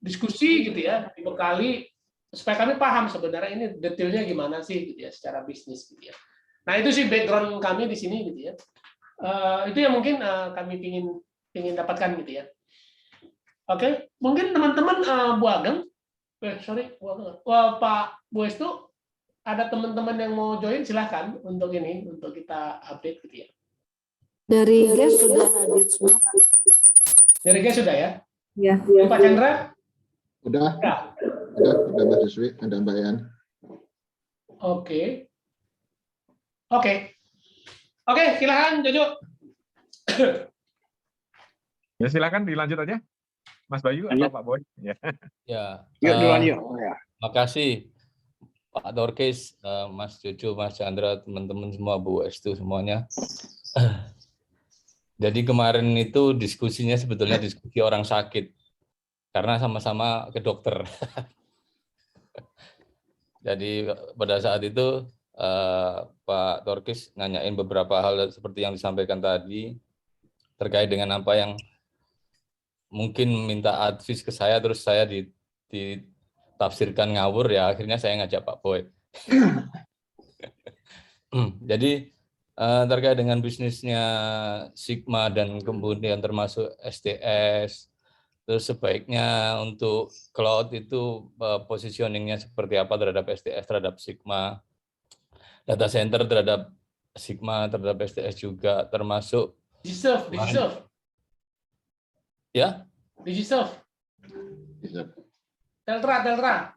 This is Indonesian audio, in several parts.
diskusi gitu ya, dibekali supaya kami paham sebenarnya ini detailnya gimana sih gitu ya secara bisnis gitu ya. Nah itu sih background kami di sini gitu ya. Itu yang mungkin kami ingin dapatkan gitu ya. Oke, mungkin teman-teman Bu Ageng, Pak Bu Estu, ada teman-teman yang mau join silahkan untuk kita update gitu ya. Dari guest sudah hadir semua. Dari guys sudah ya? Ya. Pak Chandra? Udah Mbak Suswi, ada Mbak Yan. Oke, silakan Jojo. Ya silakan dilanjut aja, Mas Bayu atau Pak Boy. Ya. Yuk duluan yuk. Makasih Pak Dorkis, Mas Jojo, Mas Chandra, teman-teman semua, Bu Estu semuanya. Jadi kemarin itu diskusinya sebetulnya diskusi orang sakit, karena sama-sama ke dokter. Jadi pada saat itu Pak Dorkis nanyain beberapa hal seperti yang disampaikan tadi, terkait dengan apa yang mungkin minta advice ke saya, terus saya ditafsirkan ngawur, ya akhirnya saya ngajak Pak Boy. Jadi terkait dengan bisnisnya Sigma dan kemudian termasuk STS, terus sebaiknya untuk cloud itu positioningnya seperti apa terhadap STS, terhadap Sigma, data center terhadap Sigma, terhadap STS juga, termasuk Digiserve. Ya? Digiserve. Teltra.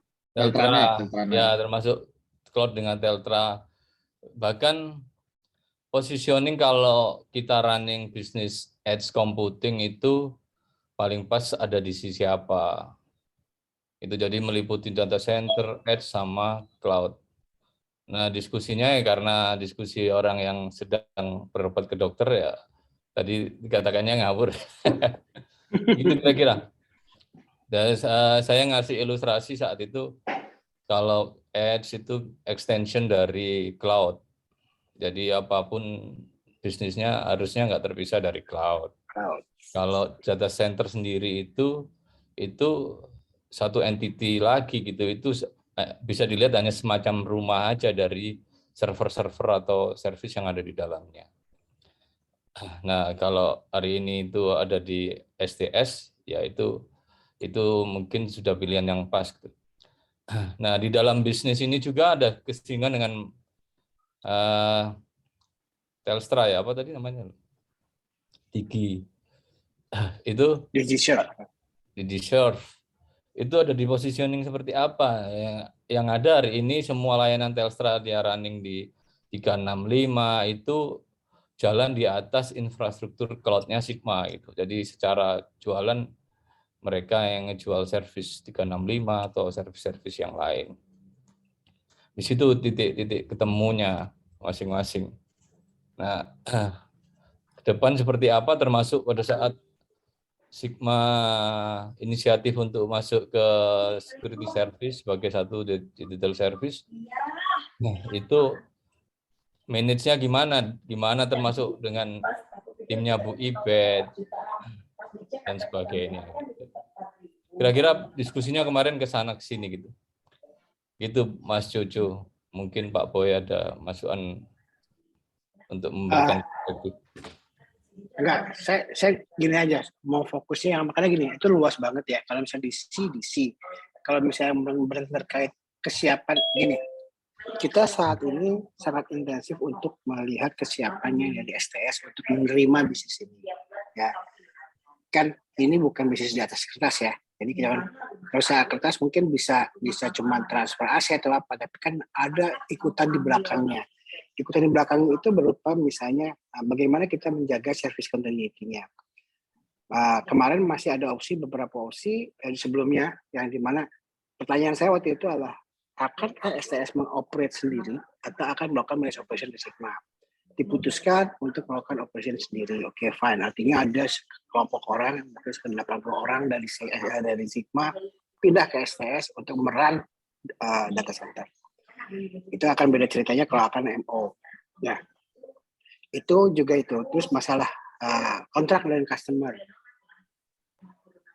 Ya, termasuk cloud dengan Teltra. Bahkan positioning kalau kita running bisnis edge computing itu paling pas ada di sisi apa. Itu jadi meliputi data center, edge, sama cloud. Nah, diskusinya ya karena diskusi orang yang sedang berobat ke dokter, ya tadi dikatakannya ngawur. Itu kira-kira. Dan saya ngasih ilustrasi saat itu, kalau edge itu extension dari cloud. Jadi apapun bisnisnya harusnya nggak terpisah dari cloud. Kalau data center sendiri itu satu entity lagi gitu, itu bisa dilihat hanya semacam rumah aja dari server-server atau service yang ada di dalamnya. Nah, kalau hari ini itu ada di STS, ya itu mungkin sudah pilihan yang pas. Nah, di dalam bisnis ini juga ada kesinggungan dengan Telstra, ya, apa tadi namanya? Digi. Itu Digiserve. Itu ada di positioning seperti apa? Yang ada hari ini semua layanan Telstra dia running di 365 itu jalan di atas infrastruktur cloud-nya Sigma gitu. Jadi secara jualan mereka yang ngejual service 365 atau service-service yang lain. Di situ titik ketemunya masing-masing. Nah, ke depan seperti apa, termasuk pada saat Sigma inisiatif untuk masuk ke security service sebagai satu digital service. Nah, itu manage-nya gimana termasuk dengan timnya Bu Ibet dan sebagainya. Kira-kira diskusinya kemarin ke sana ke sini gitu. Gitu Mas Jojo. Mungkin Pak Boy ada masukan untuk memberikan perspektif. Enggak, saya gini aja, mau fokusnya yang makanya gini, itu luas banget ya. Kalau misalnya di C. Kalau misalnya benar terkait kesiapan gini, kita saat ini sangat intensif untuk melihat kesiapannya ya di STS untuk menerima bisnis ini. Ya, kan ini bukan bisnis di atas kertas ya. Jadi kita kalau saya kertas mungkin bisa cuma transfer aset atau apa, tapi kan ada ikutan di belakangnya. Ikutan di belakang itu berupa misalnya bagaimana kita menjaga service continuity-nya. Kemarin masih ada beberapa opsi sebelumnya yang dimana pertanyaan saya waktu itu adalah akankah STS mengoperate sendiri atau akan melakukan managed operation di Sigma? Diputuskan untuk melakukan operation sendiri. Oke, fine. Artinya ada kelompok orang, mungkin 80 orang dari Sigma pindah ke STS untuk meran data center. Itu akan beda ceritanya kalau akan MO. Nah, itu juga itu. Terus masalah kontrak dengan customer.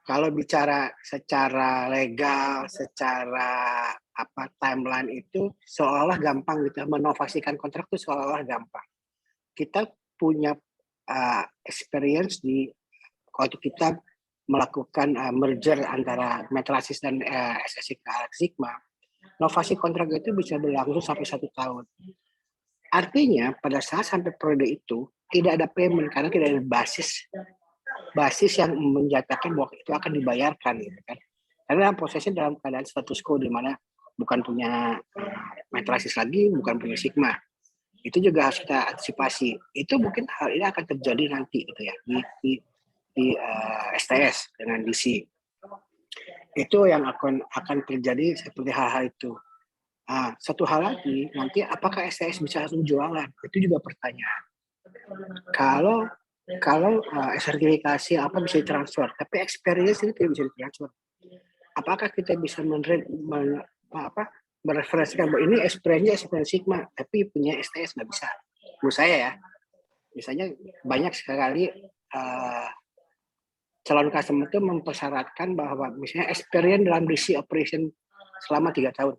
kalau bicara secara legal, secara timeline itu seolah-olah gampang gitu. Menovasikan kontrak itu seolah-olah gampang. Kita punya experience waktu kita melakukan merger antara Metrasis dan SSI ke Sigma. Novasi kontrak itu bisa berlangsung sampai 1 tahun. Artinya pada saat sampai periode itu tidak ada payment karena tidak ada basis yang menyatakan bahwa itu akan dibayarkan, gitu kan? Karena prosesnya dalam keadaan status quo di mana bukan punya Metrasis lagi, bukan punya Sigma. Itu juga harus kita antisipasi. Itu mungkin hal ini akan terjadi nanti, gitu ya, di STS dengan DC. Itu yang akan terjadi seperti hal-hal itu. Satu hal lagi, nanti apakah STS bisa langsung jualan? Itu juga pertanyaan. Kalau sertifikasi apa bisa ditransfer, tapi experience ini tidak bisa ditransfer. Apakah kita bisa mereferensikan bahwa ini experience Sigma, tapi punya STS nggak bisa? Menurut saya ya, misalnya banyak sekali calon customer itu mempersyaratkan bahwa misalnya experience dalam DC operation selama 3 tahun.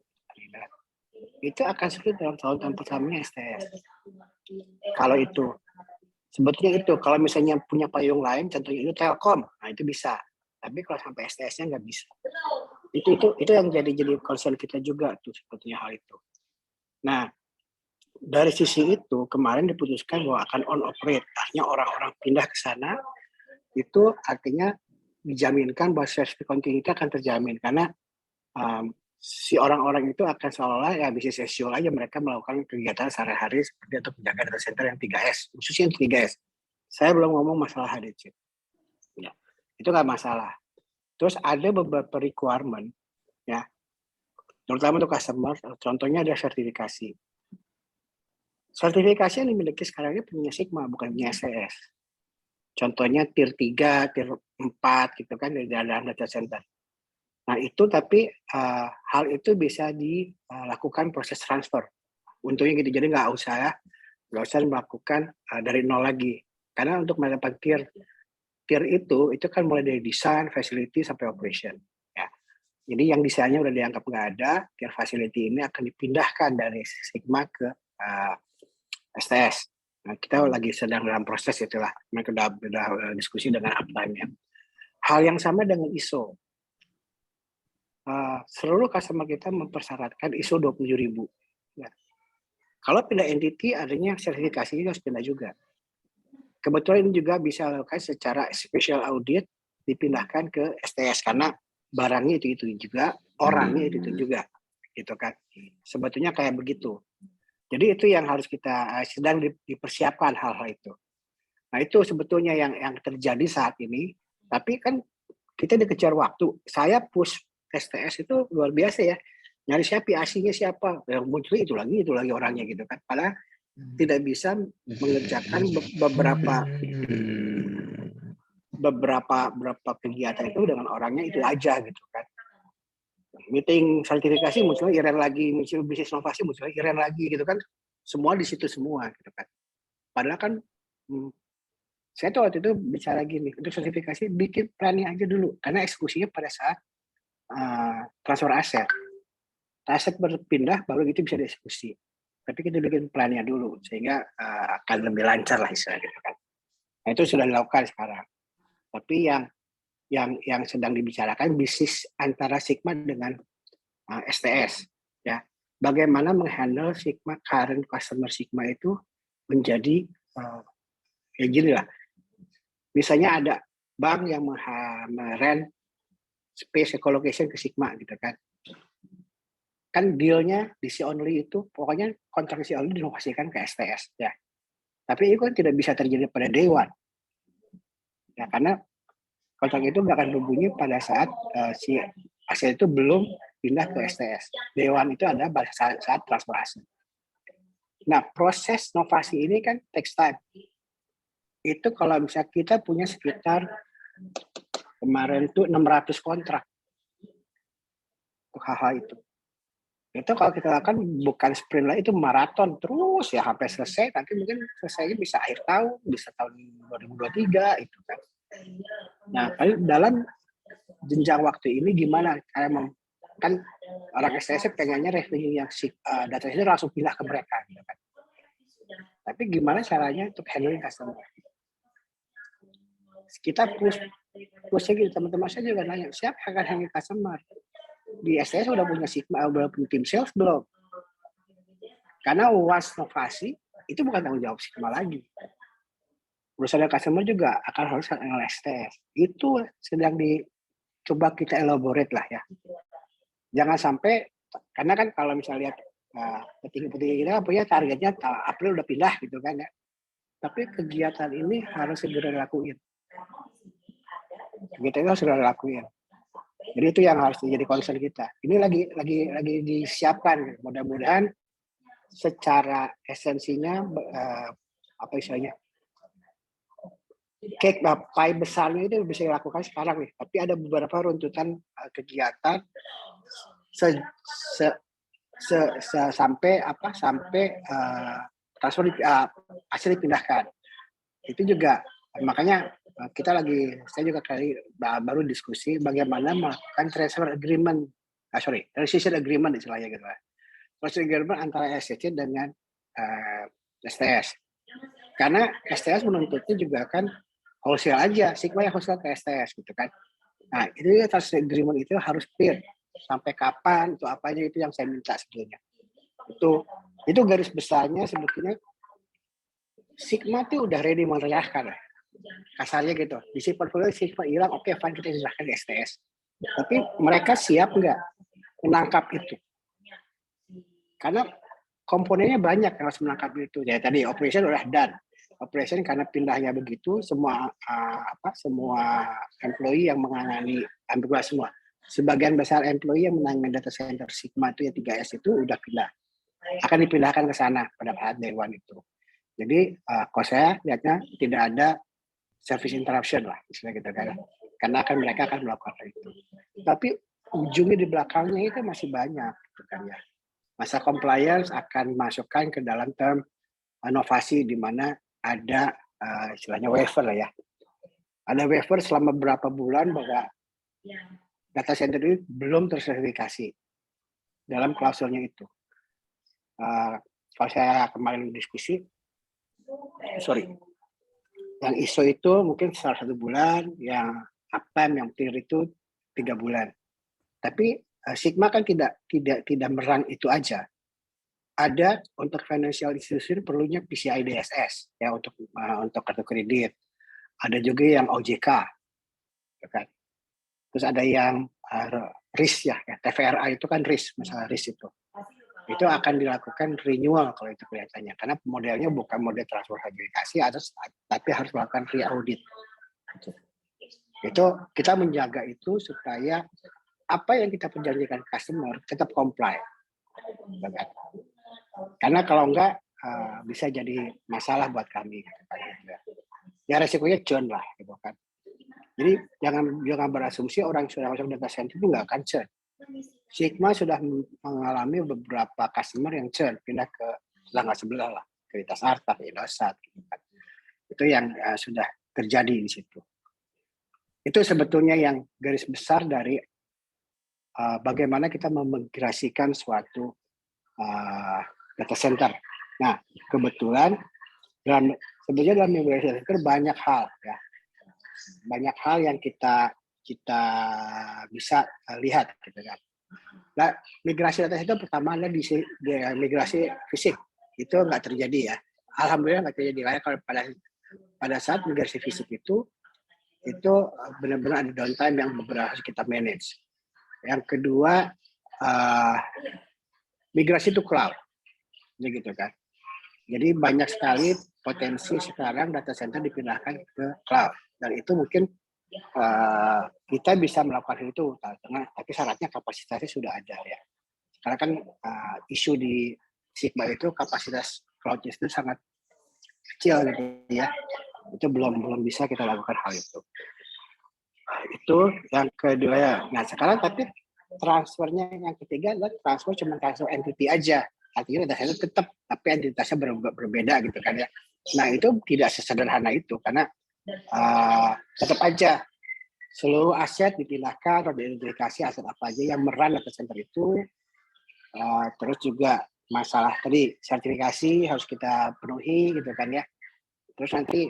Itu akan sulit dalam tahun pertamanya STS. Kalau itu. Sebetulnya itu, kalau misalnya punya payung lain, contohnya itu Telkom, nah itu bisa. Tapi kalau sampai STS-nya nggak bisa. Itu yang jadi concern kita juga tuh sebetulnya hal itu. Nah, dari sisi itu kemarin diputuskan bahwa akan on operate, artinya orang-orang pindah ke sana, itu artinya dijaminkan bahwa service continuity akan terjamin karena si orang-orang itu akan seolah-olah ya bisnis as usual aja, mereka melakukan kegiatan sehari-hari seperti untuk menjaga data center yang 3S, khususnya yang 3S. Saya belum ngomong masalah HDC. Ya, itu nggak masalah. Terus ada beberapa requirement, ya, terutama untuk customer, contohnya ada sertifikasi. Sertifikasi yang dimiliki sekarang ini punya Sigma, bukan punya STS. Contohnya tier 3, tier 4 gitu kan di dalam data center. Nah itu tapi hal itu bisa dilakukan proses transfer. Untungnya gitu, jadi nggak usah melakukan dari nol lagi. Karena untuk mendapatkan tier itu kan mulai dari desain, facility sampai operation. Ya. Jadi yang desainnya udah dianggap nggak ada, tier facility ini akan dipindahkan dari Sigma ke STS. Nah, kita lagi sedang dalam proses itulah. Mereka udah diskusi dengan uptime-nya. Hal yang sama dengan ISO. Seluruh customer kita mempersyaratkan ISO 27.000. Ya. Kalau pindah entity, adanya sertifikasinya harus pindah juga. Kebetulan ini juga bisa dilakukan secara special audit, dipindahkan ke STS karena barangnya itu juga, orangnya itu juga, gitu kan. Sebetulnya kayak begitu. Jadi itu yang harus kita sedang dipersiapkan hal-hal itu. Nah itu sebetulnya yang terjadi saat ini. Tapi kan kita dikejar waktu. Saya push STS itu luar biasa ya. Nyari siapa, PIC-nya siapa. Yang muncul itu lagi orangnya gitu kan. Padahal tidak bisa mengerjakan beberapa kegiatan itu dengan orangnya itu aja gitu kan. Meeting sertifikasi munculnya Iren lagi, muncul bisnis inovasi munculnya Iren lagi gitu kan. Semua di situ semua gitu kan. Padahal kan saya tuh waktu itu bicara gini, untuk sertifikasi bikin planning aja dulu karena eksekusinya pada saat transfer aset. Aset berpindah baru itu bisa dieksekusi. Tapi kita bikin plannya dulu sehingga akan lebih lancar lah istilahnya gitu kan. Nah, itu sudah dilakukan sekarang. Tapi yang sedang dibicarakan bisnis antara Sigma dengan STS ya. Bagaimana menghandle Sigma current customer Sigma itu menjadi ya gini lah. Misalnya ada bank yang merent space colocation ke Sigma gitu kan. Kan dealnya DC only itu pokoknya kontrak DC only dinovasikan ke STS ya. Tapi itu kan tidak bisa terjadi pada day one. Ya karena kontrak itu nggak akan berbunyi pada saat si aset itu belum pindah ke STS. Day one itu ada pada saat transfer aset. Nah proses novasi ini kan takes time. Itu kalau misalnya kita punya sekitar kemarin itu 600 kontrak untuk hal-hal itu. Itu kalau kita lakukan bukan sprint lah, itu maraton terus ya sampai selesai. Nanti mungkin selesainya bisa akhir tahun, bisa tahun 2023 itu kan. Nah, dalam jenjang waktu ini gimana? Karena kan orang STS pengennya revenue yang data itu langsung pindah ke mereka, gitu kan. Tapi gimana caranya untuk handling customer? Kita push gitu, teman-teman saya juga nanya, siapa yang akan handle customer? Di STS udah punya Sigma, udah punya tim sales belum? Karena UAS Novasi itu bukan tanggung jawab Sigma lagi. Urusan customer juga akan harus handle STS. Itu sedang dicoba kita elaborate lah ya. Jangan sampai, karena kan kalau misalnya lihat petinggi-petinggi kita punya targetnya April udah pindah gitu kan ya. Tapi kegiatan ini harus segera dilakuin. Kegiatan ini harus segera dilakuin. Jadi itu yang harus menjadi concern kita. Ini lagi disiapkan. Mudah-mudahan secara esensinya apa istilahnya? Cake pie besarnya itu bisa dilakukan sekarang nih. Tapi ada beberapa runtutan kegiatan sampai transfer hasil dipindahkan. Itu juga makanya saya juga baru diskusi bagaimana melakukan transfer agreement, transition agreement istilahnya gitu. Transition agreement antara SCC dengan STS. Karena STS menuntutnya juga kan wholesale aja, Sigma yang wholesale ke STS gitu kan. Nah, itu transition agreement itu harus clear. Sampai kapan, itu apanya, itu yang saya minta sebetulnya. Itu garis besarnya sebetulnya Sigma tuh udah ready mengerjakan lah. Kasarnya gitu. Di si portfolio Sigma hilang, oke, fine, kita serahkan ke STS. Tapi mereka siap nggak menangkap itu? Karena komponennya banyak yang harus menangkap itu. Ya tadi operation udah done. Operation karena pindahnya begitu, semua employee yang menangani, hampir semua. Sebagian besar employee yang menangani data center Sigma itu ya 3S itu udah pindah. Akan dipindahkan ke sana pada saat day one itu. Jadi kalau saya lihatnya tidak ada service interruption lah, istilah gitu kan. Karena mereka akan melakukan itu. Tapi ujungnya di belakangnya itu masih banyak, gitu kan ya. Masa compliance akan masukkan ke dalam term inovasi di mana ada istilahnya waiver lah ya. Ada waiver selama beberapa bulan bahwa data center ini belum tersertifikasi dalam klausulnya itu. Kalau saya kemarin diskusi, yang ISO itu mungkin salah 1 bulan, yang uptime, yang clear itu 3 bulan. Tapi Sigma kan tidak merang itu aja. Ada untuk financial institution perlunya PCI DSS ya untuk kartu kredit. Ada juga yang OJK, kan? Terus ada yang RIS ya, TVRA itu kan RIS, masalah RIS itu akan dilakukan renewal kalau itu kelihatannya, karena modelnya bukan model transfer habilitasi, tapi harus melakukan re-audit. Itu kita menjaga itu supaya apa yang kita perjanjikan customer tetap comply. Karena kalau enggak bisa jadi masalah buat kami. Ya resikonya churn lah, gitu kan. Jadi jangan berasumsi orang yang sudah masuk data center itu nggak akan churn. Sigma sudah mengalami beberapa customer yang churn, pindah ke tetangga sebelah lah, Veritas Arta, Indosat, gitu kan. Itu yang sudah terjadi di situ. Itu sebetulnya yang garis besar dari bagaimana kita memigrasikan suatu data center. Nah, kebetulan sebenarnya dalam migrasi data center banyak hal ya. Banyak hal yang kita bisa lihat gitu kan. Nah, migrasi data center pertama adalah di migrasi fisik. Itu nggak terjadi ya. Alhamdulillah nggak terjadi. Karena kalau pada saat migrasi fisik itu benar-benar ada downtime yang beberapa harus kita manage. Yang kedua, migrasi to cloud. Gitu kan. Jadi banyak sekali potensi sekarang data center dipindahkan ke cloud. Dan itu mungkin kita bisa melakukan itu, tapi syaratnya kapasitasnya sudah ada ya. Karena kan isu di Sigma itu kapasitas cloud itu sangat kecil gitu ya. Itu belum bisa kita lakukan hal itu. Itu yang kedua ya. Nah sekarang tapi transfernya yang ketiga adalah transfer entity aja. Artinya data center tetap, tapi entitasnya berbeda gitu kan ya. Nah itu tidak sesederhana itu karena tetap aja seluruh aset dipindahkan atau diidentifikasi aset apa aja yang meran data center itu. Terus juga masalah tadi sertifikasi harus kita penuhi gitu kan ya. Terus nanti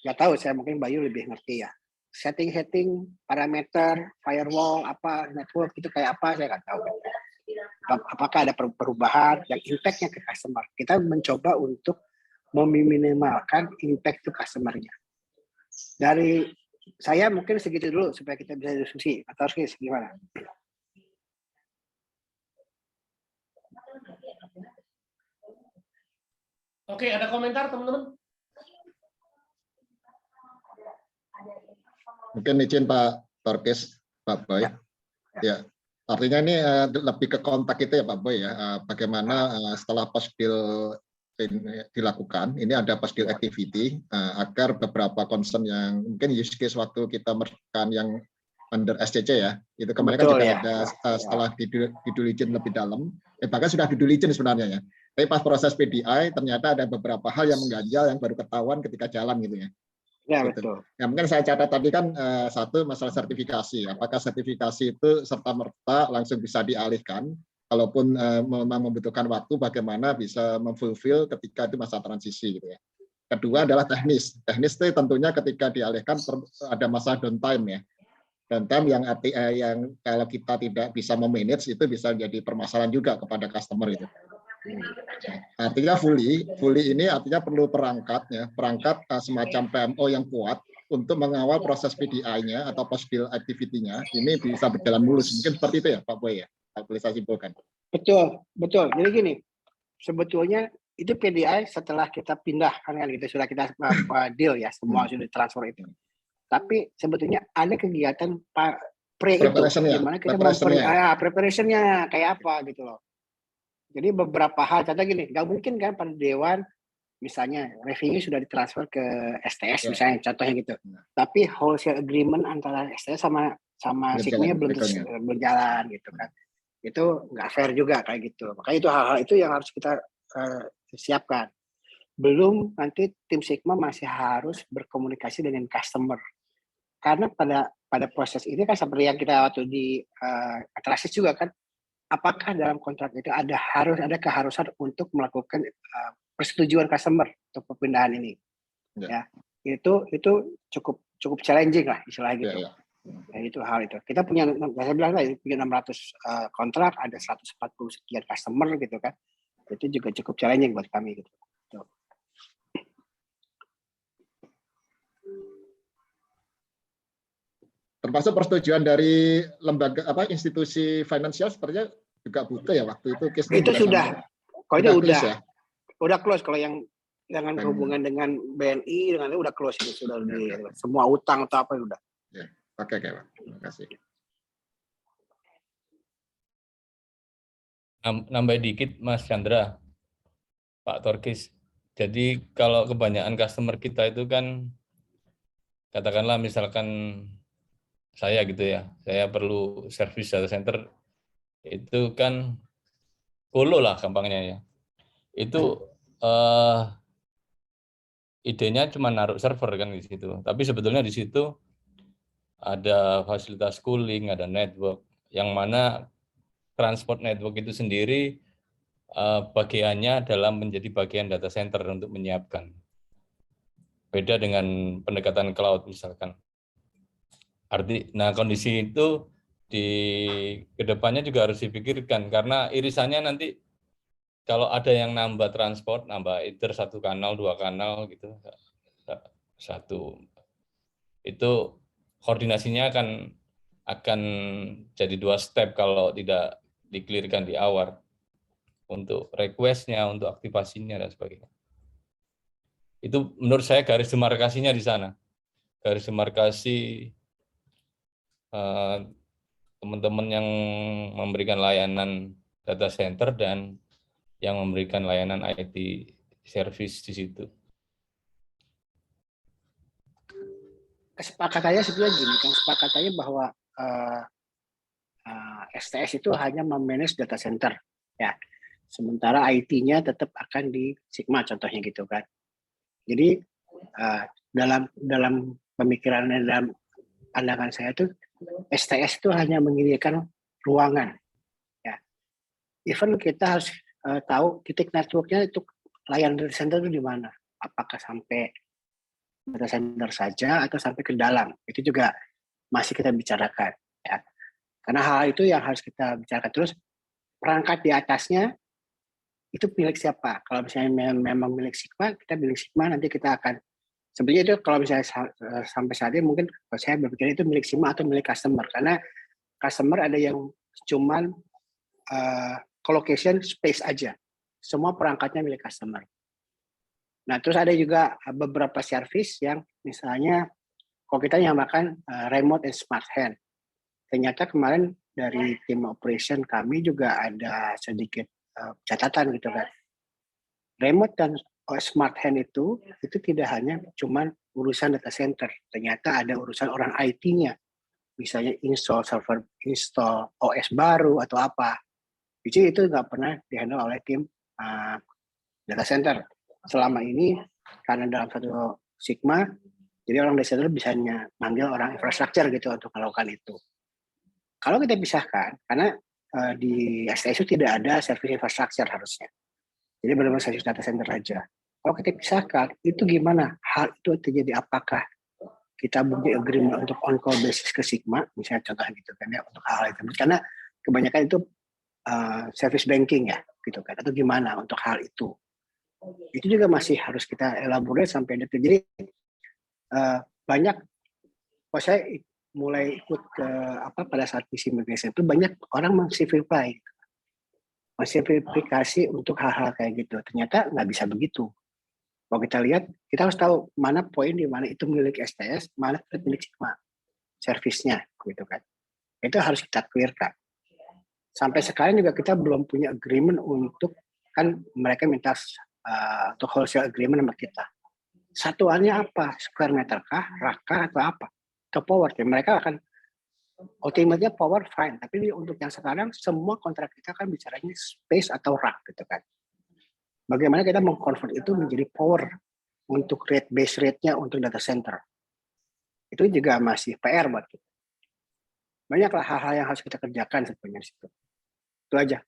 nggak tahu, saya mungkin Bayu lebih ngerti ya. Setting parameter firewall apa network itu kayak apa saya nggak tahu. Apakah ada perubahan yang impact-nya ke customer? Kita mencoba untuk meminimalkan impact ke customer-nya. Dari saya mungkin segitu dulu supaya kita bisa diskusi. Atau harus gimana? Oke, ada komentar teman-teman? Mungkin izin Pak Torkis, Pak Boy. Ya, artinya ini lebih ke kontak itu ya Pak Boy ya. Bagaimana setelah post deal dilakukan, ini ada post deal activity agar beberapa concern yang mungkin use case waktu kita merekam yang under SCC ya, itu kemarin kan juga ada setelah di diligence lebih dalam, bahkan sudah di diligence sebenarnya ya. Tapi pas proses PDI ternyata ada beberapa hal yang mengganjal yang baru ketahuan ketika jalan gitu ya. Ya gitu. betul. Ya mungkin saya catat tadi kan satu masalah sertifikasi. Apakah sertifikasi itu serta merta langsung bisa dialihkan? Kalaupun memang membutuhkan waktu, bagaimana bisa memfulfill ketika itu masa transisi gitu ya. Kedua adalah teknis. Teknis itu tentunya ketika dialihkan ada masa downtime ya. Downtime yang kalau kita tidak bisa memanage itu bisa jadi permasalahan juga kepada customer itu. Artinya fully ini artinya perlu perangkat semacam PMO yang kuat untuk mengawal proses PDI-nya atau post deal activity-nya ini bisa berjalan mulus. Mungkin seperti itu ya Pak Boy ya, kalau boleh saya simpulkan. Betul. Jadi gini, sebetulnya itu PDI setelah kita pindah kan gitu, sudah kita deal ya, semua sudah transfer itu. Tapi sebetulnya ada kegiatan pre itu, gimana kita preparationnya kayak apa gitu loh. Jadi beberapa hal, contoh gini, nggak mungkin kan pada Dewan, misalnya revenue sudah ditransfer ke STS misalnya, contohnya gitu. Tapi wholesale agreement antara STS sama SIGMA belum berjalan gitu kan. Itu nggak fair juga kayak gitu. Makanya itu hal-hal itu yang harus kita siapkan. Belum nanti tim Sigma masih harus berkomunikasi dengan customer. Karena pada proses ini kan seperti yang kita waktu di Atrasis juga kan, apakah dalam kontrak itu harus ada keharusan untuk melakukan persetujuan customer untuk perpindahan ini? Ya, itu cukup challenging lah istilahnya gitu. Ya, itu hal itu. Kita punya, saya bilang tadi punya 600 kontrak, ada 140 sekian customer gitu kan. Itu juga cukup challenging buat kami gitu. Termasuk persetujuan dari lembaga institusi finansial sepertinya juga butuh ya waktu itu. Itu sudah, kalau itu udah close. Kalau yang dengan hubungan dengan BNI dengan itu udah close, ini sudah di semua utang atau apa udah. Ya, oke Pak. Terima kasih. Nambah dikit Mas Chandra, Pak Torkis. Jadi kalau kebanyakan customer kita itu kan, katakanlah misalkan saya gitu ya, saya perlu service data center, itu kan colo lah gampangnya ya. Itu idenya cuma naruh server kan di situ. Tapi sebetulnya di situ ada fasilitas cooling, ada network, yang mana transport network itu sendiri bagiannya dalam menjadi bagian data center untuk menyiapkan. Beda dengan pendekatan cloud misalkan. Nah kondisi itu di kedepannya juga harus dipikirkan karena irisannya nanti kalau ada yang nambah transport, nambah either 1 kanal, 2 kanal gitu, itu koordinasinya akan jadi 2 step kalau tidak di-clearkan di awal untuk request-nya, untuk aktivasinya dan sebagainya. Itu menurut saya garis demarkasinya di sana. Garis demarkasi teman-teman yang memberikan layanan data center dan yang memberikan layanan IT service di situ. Kesepakatannya sebetulnya gini, kesepakatannya bahwa STS itu hanya memanage data center, ya. Sementara IT-nya tetap akan di Sigma, contohnya gitu kan. Jadi dalam pemikirannya, dalam pandangan saya tuh STS itu hanya menyediakan ruangan. Ya. Even kita harus tahu titik networknya itu layanan data center itu di mana. Apakah sampai data center saja atau sampai ke dalam. Itu juga masih kita bicarakan. Ya. Karena hal itu yang harus kita bicarakan terus. Perangkat di atasnya itu milik siapa? Kalau misalnya memang milik Sigma, kita milik Sigma, nanti kita akan sebenarnya itu kalau misalnya sampai saat ini mungkin saya berpikir itu milik Sigma atau milik customer, karena customer ada yang cuman colocation space aja, semua perangkatnya milik customer. Nah terus ada juga beberapa service yang misalnya kalau kita nyamakan remote and smart hand, ternyata kemarin dari tim operation kami juga ada sedikit catatan gitu kan. Remote dan smart hand itu tidak hanya cuman urusan data center, ternyata ada urusan orang IT-nya, misalnya install server, install OS baru atau apa. Jadi itu nggak pernah dihandle oleh tim data center. Selama ini karena dalam satu Sigma, jadi orang data center bisa manggil orang infrastructure gitu untuk melakukan itu. Kalau kita pisahkan, karena di STS itu tidak ada service infrastructure harusnya. Jadi benar-benar service data center aja. Kalau kita pisahkan, itu gimana? Hal itu terjadi apakah kita punya agreement untuk on-call basis ke Sigma, misalnya contoh gitu kan ya, untuk hal itu. Karena kebanyakan itu service banking ya, gitu kan. Atau gimana untuk hal itu. Itu juga masih harus kita elaborate sampai detik. Jadi banyak, kalau saya mulai ikut ke pada saat misi migration itu banyak orang mensimplifikasi untuk hal-hal kayak gitu. Ternyata nggak bisa begitu. Kalau kita lihat, kita harus tahu mana poin di mana itu milik STS, mana milik Sigma, servisnya, gitu kan. Itu harus kita clearkan. Sampai sekarang juga kita belum punya agreement untuk, kan mereka minta untuk wholesale agreement sama kita. Satuannya apa? Square meter kah, rak kah, atau apa? Atau power. Mereka akan ultimate-nya power fine, tapi untuk yang sekarang semua kontrak kita kan bicaranya space atau rak gitu kan. Bagaimana kita mengkonvert itu menjadi power untuk base rate-nya untuk data center. Itu juga masih PR buat kita. Banyaklah hal-hal yang harus kita kerjakan sebenarnya di situ. Itu aja.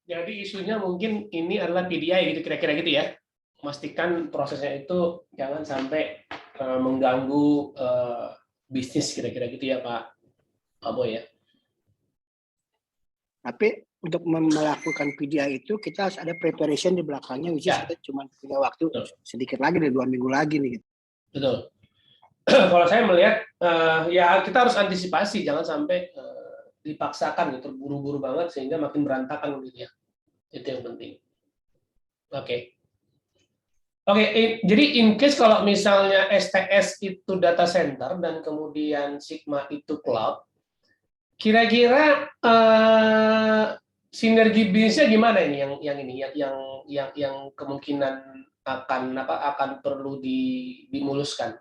Jadi isunya mungkin ini adalah PDI gitu kira-kira gitu ya. Memastikan prosesnya itu jangan sampai mengganggu bisnis kira-kira gitu ya Pak Boy ya. Tapi untuk melakukan PDI itu kita harus ada preparation di belakangnya, which is kita cuma punya waktu sedikit lagi, 2 minggu lagi nih. Betul. Kalau saya melihat ya kita harus antisipasi, jangan sampai dipaksakan gitu, terburu-buru banget sehingga makin berantakan gitu ya. Itu yang penting. Oke. Jadi in case kalau misalnya STS itu data center dan kemudian Sigma itu cloud, kira-kira sinergi bisnisnya gimana ini yang kemungkinan akan perlu dimuluskan?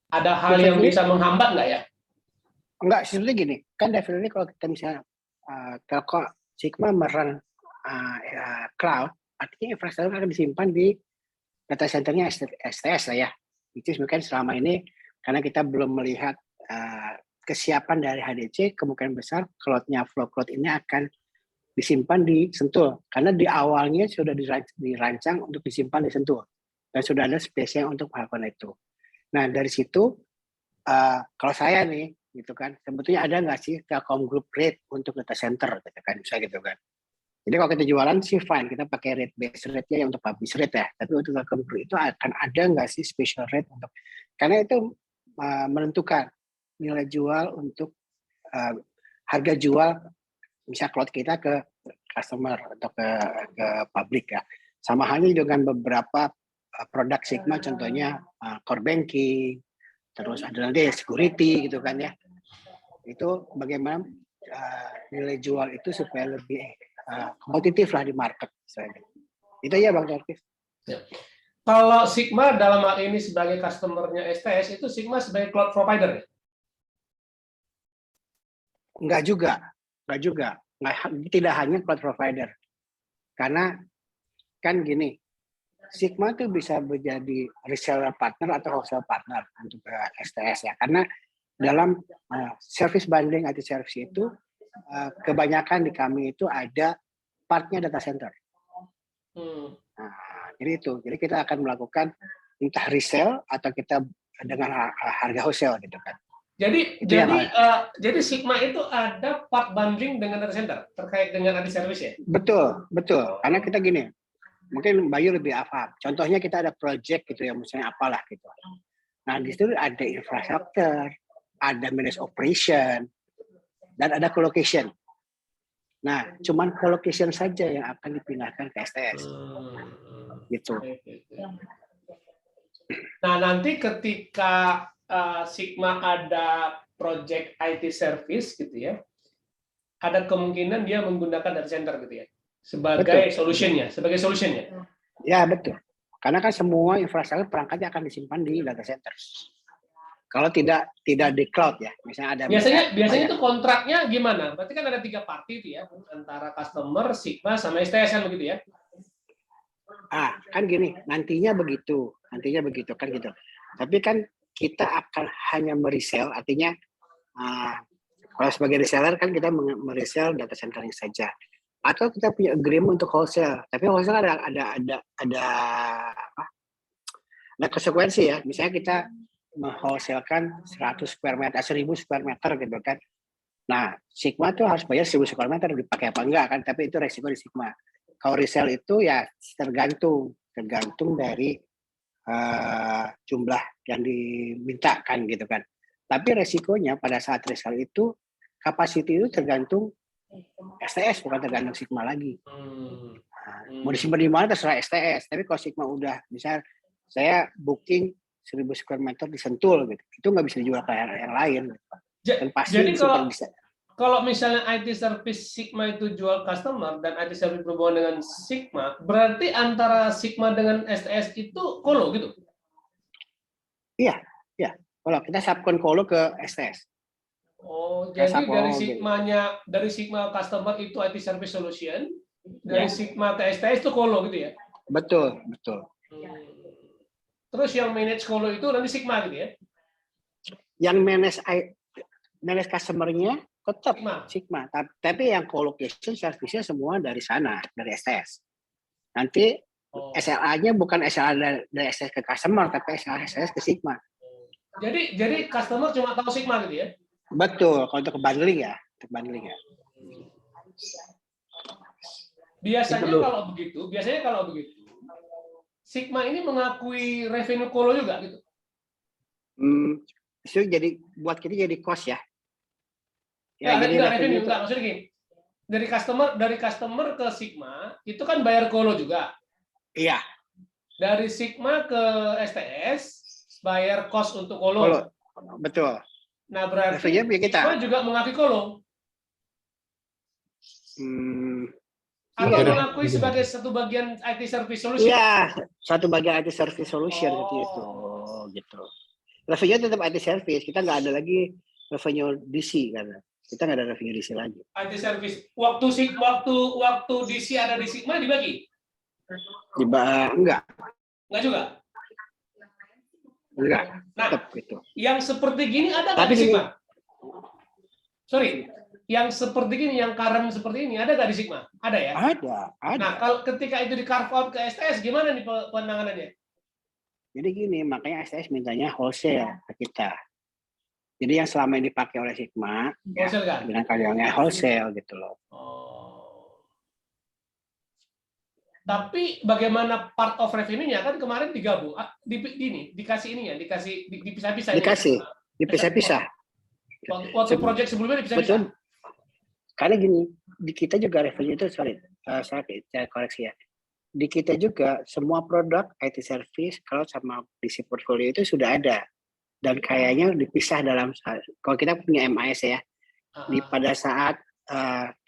Ada hal yang bisa menghambat nggak ya? Enggak, sebetulnya gini, kan definitely kalau kita misalnya Telkom Sigma meran cloud, artinya infrastruktur akan disimpan di data centernya STS lah ya. Itu mungkin selama ini karena kita belum melihat kesiapan dari HDC, kemungkinan besar cloud-nya Flow Cloud ini akan disimpan di Sentul. Karena di awalnya sudah dirancang untuk disimpan di Sentul. Dan sudah ada space-nya untuk melakukan itu. Nah, dari situ, kalau saya nih, gitu kan, sebetulnya ada nggak sih Telkom Group rate untuk data center, gitu kan, bisa gitu kan. Jadi kalau kita jualan sih fine, kita pakai rate base rate-nya yang untuk publish rate ya. Tapi untuk Telkom Group itu akan ada nggak sih special rate untuk, karena itu menentukan nilai jual untuk harga jual bisa cloud kita ke customer atau ke public ya. Sama halnya dengan beberapa produk Sigma, contohnya core banking, terus ada nanti security gitu kan ya. Itu bagaimana nilai jual itu supaya lebih kompetitif lah di market. Itu ya Bang Jarvis. Ya. Kalau Sigma dalam hal ini sebagai customer-nya STS, itu Sigma sebagai cloud provider ya? Enggak juga. tidak hanya cloud provider. Karena kan gini, Sigma tuh bisa menjadi reseller partner atau wholesale partner untuk STS ya. Karena dalam service bundling IT service itu kebanyakan di kami itu ada partnya data center. Nah, jadi itu. Jadi kita akan melakukan entah resell atau kita dengan harga wholesale gitu kan. Jadi Sigma itu ada part bundling dengan data center terkait dengan IT service ya? Betul. Karena kita gini, mungkin Bayu lebih hafal. Contohnya kita ada project gitu ya, misalnya apalah gitu. Nah, di situ ada infrastruktur, ada managed operation, dan ada colocation. Nah, cuman colocation saja yang akan dipindahkan ke STS. Gitu. Nah, nanti ketika Sigma ada project IT service gitu ya, ada kemungkinan dia menggunakan data center gitu ya, sebagai solutionnya. Ya, betul. Karena kan semua infrastruktur perangkatnya akan disimpan di data center. Kalau tidak di cloud ya, misalnya ada. Biasanya itu kontraknya gimana? Berarti kan ada 3 party itu ya, antara customer, Sigma, sama STS kan begitu ya? Kan gini, nantinya begitu kan gitu. Tapi kan kita akan hanya meresell, artinya kalau sebagai reseller kan kita meresell data centernya saja. Atau kita punya agreement untuk wholesale, tapi wholesale ada konsekuensi ya. Misalnya kita mewholesalekan 100 square meter, 1000 square meter gitu kan. Nah, Sigma tuh harus bayar 1000 square meter dipakai apa enggak kan, tapi itu resiko di Sigma. Kalau resell itu ya tergantung dari jumlah yang dimintakan gitu kan. Tapi resikonya pada saat resell itu capacity itu tergantung STS, bukan tergantung Sigma lagi. Mau disimpan di mana terserah STS. Tapi kalau Sigma udah, misal saya booking 1000 square meter di Sentul gitu, itu nggak bisa dijual ke yang lain. Dan pasti jadi kalau misalnya IT service Sigma itu jual customer dan IT service berhubungan dengan Sigma, berarti antara Sigma dengan STS itu colo gitu? Iya. Kalau kita subcon colo ke STS. Oh, jadi dari Sigma customer itu IT service solution, dari Sigma ke STS itu colo gitu ya? Betul. Terus yang manage colo itu nanti Sigma gitu ya? Yang manage customer-nya tetap Sigma. Tapi yang colocation service-nya semua dari sana, dari STS. Nanti SLA-nya bukan SLA dari STS ke customer, tapi SLA STS ke Sigma. Jadi customer cuma tahu Sigma gitu ya? Betul, kalau untuk bundling ya. Biasanya kalau begitu, Sigma ini mengakui revenue colo juga gitu? Itu jadi buat kita jadi cost ya. Jadi revenue enggak, maksudnya gini. Dari customer ke Sigma itu kan bayar colo juga. Iya. Dari Sigma ke STS bayar cost untuk colo. Betul. Nah, berarti Sigma juga mengakui colo. Atau mengakui sebagai satu bagian IT service solution? Iya, satu bagian IT service solution gitu. Revenue tetap IT service, kita nggak ada lagi revenue DC karena kita nggak ada revenue DC lagi. IT service. Waktu DC ada di Sigma dibagi? Enggak. Enggak juga? Enggak. Nah, tetap gitu. Yang seperti gini ada nggak di Sigma? Sorry. Yang seperti gini, yang current seperti ini, ada nggak di Sigma? Ada ya? Ada. Nah, kalau ketika itu di carve out ke STS, gimana nih penanganannya? Jadi gini, makanya STS mintanya wholesale ke kita. Jadi yang selama ini dipakai oleh Sigma, wholesale kan? Dengan karyawannya wholesale gitu loh. Tapi bagaimana part of revenue-nya kan kemarin digabung, dikasih dipisah-pisah. Dipisah-pisah. Waktu project sebelumnya dipisah-pisah. Betul. Karena gini, di kita juga revenue itu, saya koreksi ya. Di kita juga semua produk IT service kalau sama DC portfolio itu sudah ada. Dan kayaknya dipisah dalam, kalau kita punya MIS ya, pada saat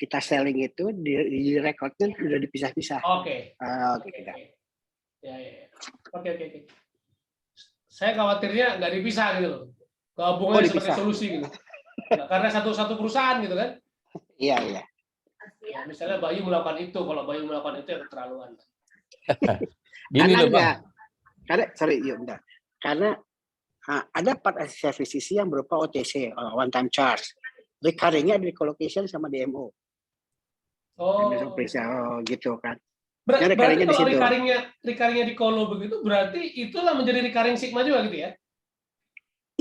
kita selling itu di rekodnya sudah dipisah-pisah. Oke. Saya khawatirnya nggak dipisah gitu loh. Gabungan sebagai solusi gitu. Karena satu perusahaan gitu kan? Iya. Ya, misalnya Bayu melakukan itu, kalau Bayu melakukan itu ya keterlaluan. Gini Karena loh Bang. enggak, karena sorry, yuk bentar. Karena ada part service sisi yang berupa OTC, one time charge. Recurring-nya di colocation sama DMO. Oh. Gitu kan. Berarti recurring-nya di kalau situ. recurring-nya di Colo begitu, berarti itulah menjadi recurring Sigma juga gitu ya?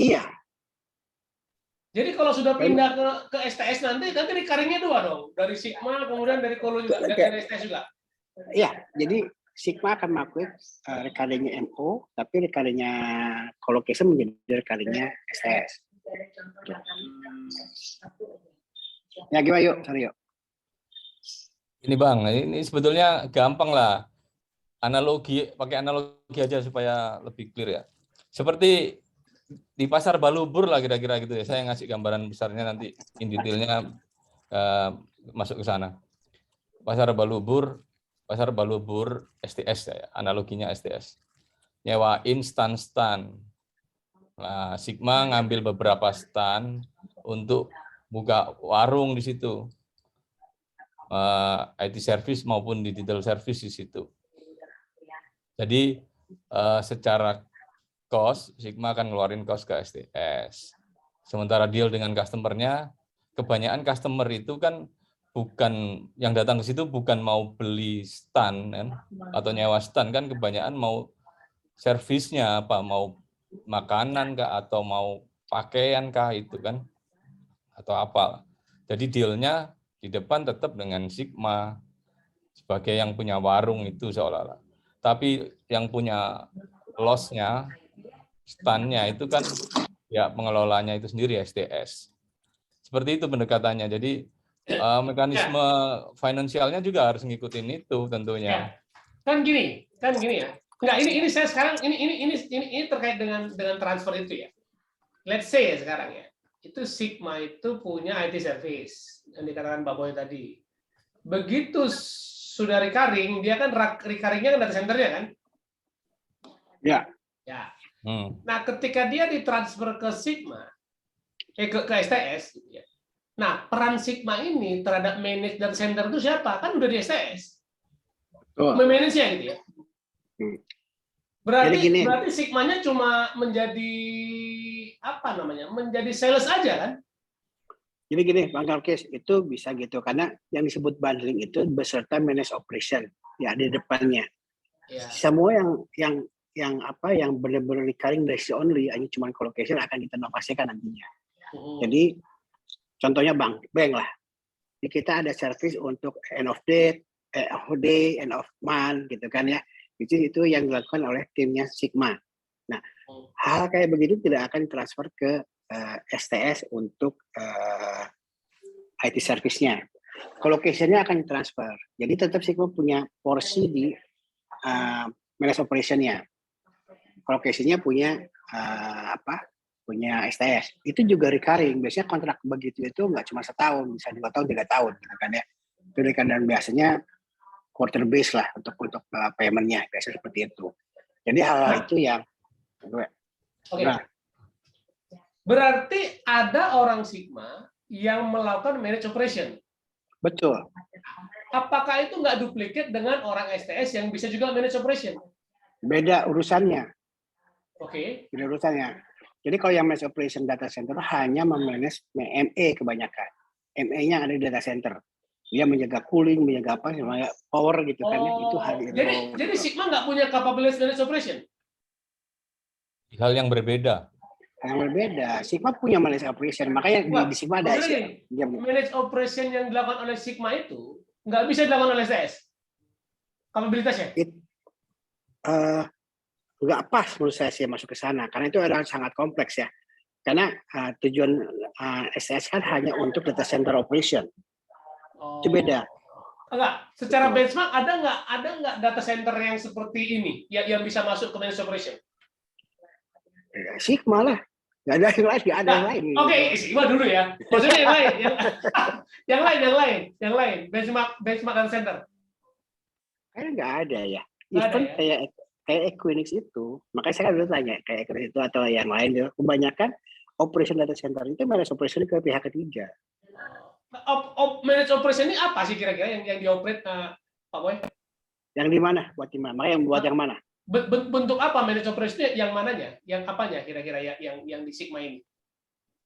Iya. Jadi kalau sudah pindah ke STS nanti recurring-nya 2 dong, dari Sigma kemudian dari Colo juga, dari STS juga. Iya, jadi Sigma akan mengakui recurring-nya MO, tapi recurring-nya colocation menjadi recurring-nya STS. Ya gimana yuk, sorry yuk. Ini Bang, ini sebetulnya gampang lah. Pakai analogi aja supaya lebih clear ya. Seperti di pasar Balubur lah kira-kira gitu ya. Saya ngasih gambaran besarnya nanti in detailnya masuk ke sana. Pasar Balubur STS ya, analoginya STS. Nyewain stand. Nah, Sigma ngambil beberapa stand untuk buka warung di situ. IT service maupun digital service di situ. Jadi secara cost, Sigma akan ngeluarin cost ke STS. Sementara deal dengan customer-nya, kebanyakan customer itu kan bukan yang datang ke situ bukan mau beli stand kan, atau nyewa stand kan, kebanyakan mau servisnya apa, mau makanan kah atau mau pakaian kah itu kan, atau apa. Jadi dealnya di depan tetap dengan Sigma sebagai yang punya warung itu seolah-olah. Tapi yang punya loss-nya, stand-nya itu kan ya pengelolanya itu sendiri STS. Seperti itu pendekatannya. Jadi mekanisme finansialnya juga harus ngikutin itu tentunya. Ya. Kan gini ya. Enggak, ini saya sekarang ini terkait dengan transfer itu ya. Let's say ya sekarang ya. Itu Sigma itu punya IT service yang dikatakan Mbak Boy tadi. Begitu sudah recurring, dia kan recurring-nya kan data center-nya kan? Ya. Ya. Nah, ketika dia ditransfer ke Sigma, ke STS, gitu ya. Nah, peran Sigma ini terhadap manage data center itu siapa? Kan udah di STS. Memanage-nya gitu ya. Berarti Sigma-nya cuma menjadi apa namanya? Menjadi sales aja kan? Jadi gini, Bang Kalkis, itu bisa gitu karena yang disebut bundling itu beserta manage operation ya di depannya. Ya. Semua yang benar-benar recurring base only, hanya cuma colocation akan kita inovasikan nantinya. Jadi contohnya bank lah. Jadi kita ada service untuk end of day, end of month gitu kan ya. Itu yang dilakukan oleh timnya Sigma. Nah, hal kayak begitu tidak akan transfer ke STS untuk IT service-nya. Colocation-nya akan transfer. Jadi tetap Sigma punya porsi di manage operation-nya. Colocation-nya punya punya STS. Itu juga recurring. Biasanya kontrak begitu itu nggak cuma setahun, bisa 2 tahun, 3 tahun gitu kan ya. Itu dan biasanya quarter base lah untuk payment-nya, biasanya seperti itu. Jadi hal itu yang berarti ada orang Sigma yang melakukan manage operation. Betul. Apakah itu nggak duplikat dengan orang STS yang bisa juga manage operation? Beda urusannya. Oke. Beda urusannya. Jadi kalau yang manage operation data center hanya memanage ME kebanyakan. ME-nya ada di data center. Dia menjaga cooling, menjaga apa, power gitu kan ya. Itu hal itu. Jadi Sigma nggak punya capability manage operation? Hal yang berbeda. Yang berbeda. Sigma punya manage operation, makanya di Sigma ada manage operation yang dilakukan oleh Sigma itu nggak bisa dilakukan oleh STS. Kapabilitasnya? Nggak pas menurut saya sih masuk ke sana, karena itu adalah sangat kompleks ya. Karena tujuan STS kan hanya untuk data center operation. Itu beda. Enggak. Secara benchmark ada nggak data center yang seperti ini yang bisa masuk ke manage operation? Sigma lah. Nggak ada yang lain, nggak ada yang lain. Oke, Sigma dulu ya. Maksudnya yang lain. Yang lain. Benchmark data center. Kayaknya nggak ada ya. Even kayak Equinix itu, makanya saya kan dulu tanya, kayak Equinix itu atau yang lain, kebanyakan operation data center itu manage operation ke pihak ketiga. Manage operation ini apa sih kira-kira yang dioperate Pak Boy? Yang di mana? Buat di mana? Makanya yang buat yang mana? Bentuk apa manage operation yang mananya? Yang apanya kira-kira yang di Sigma ini?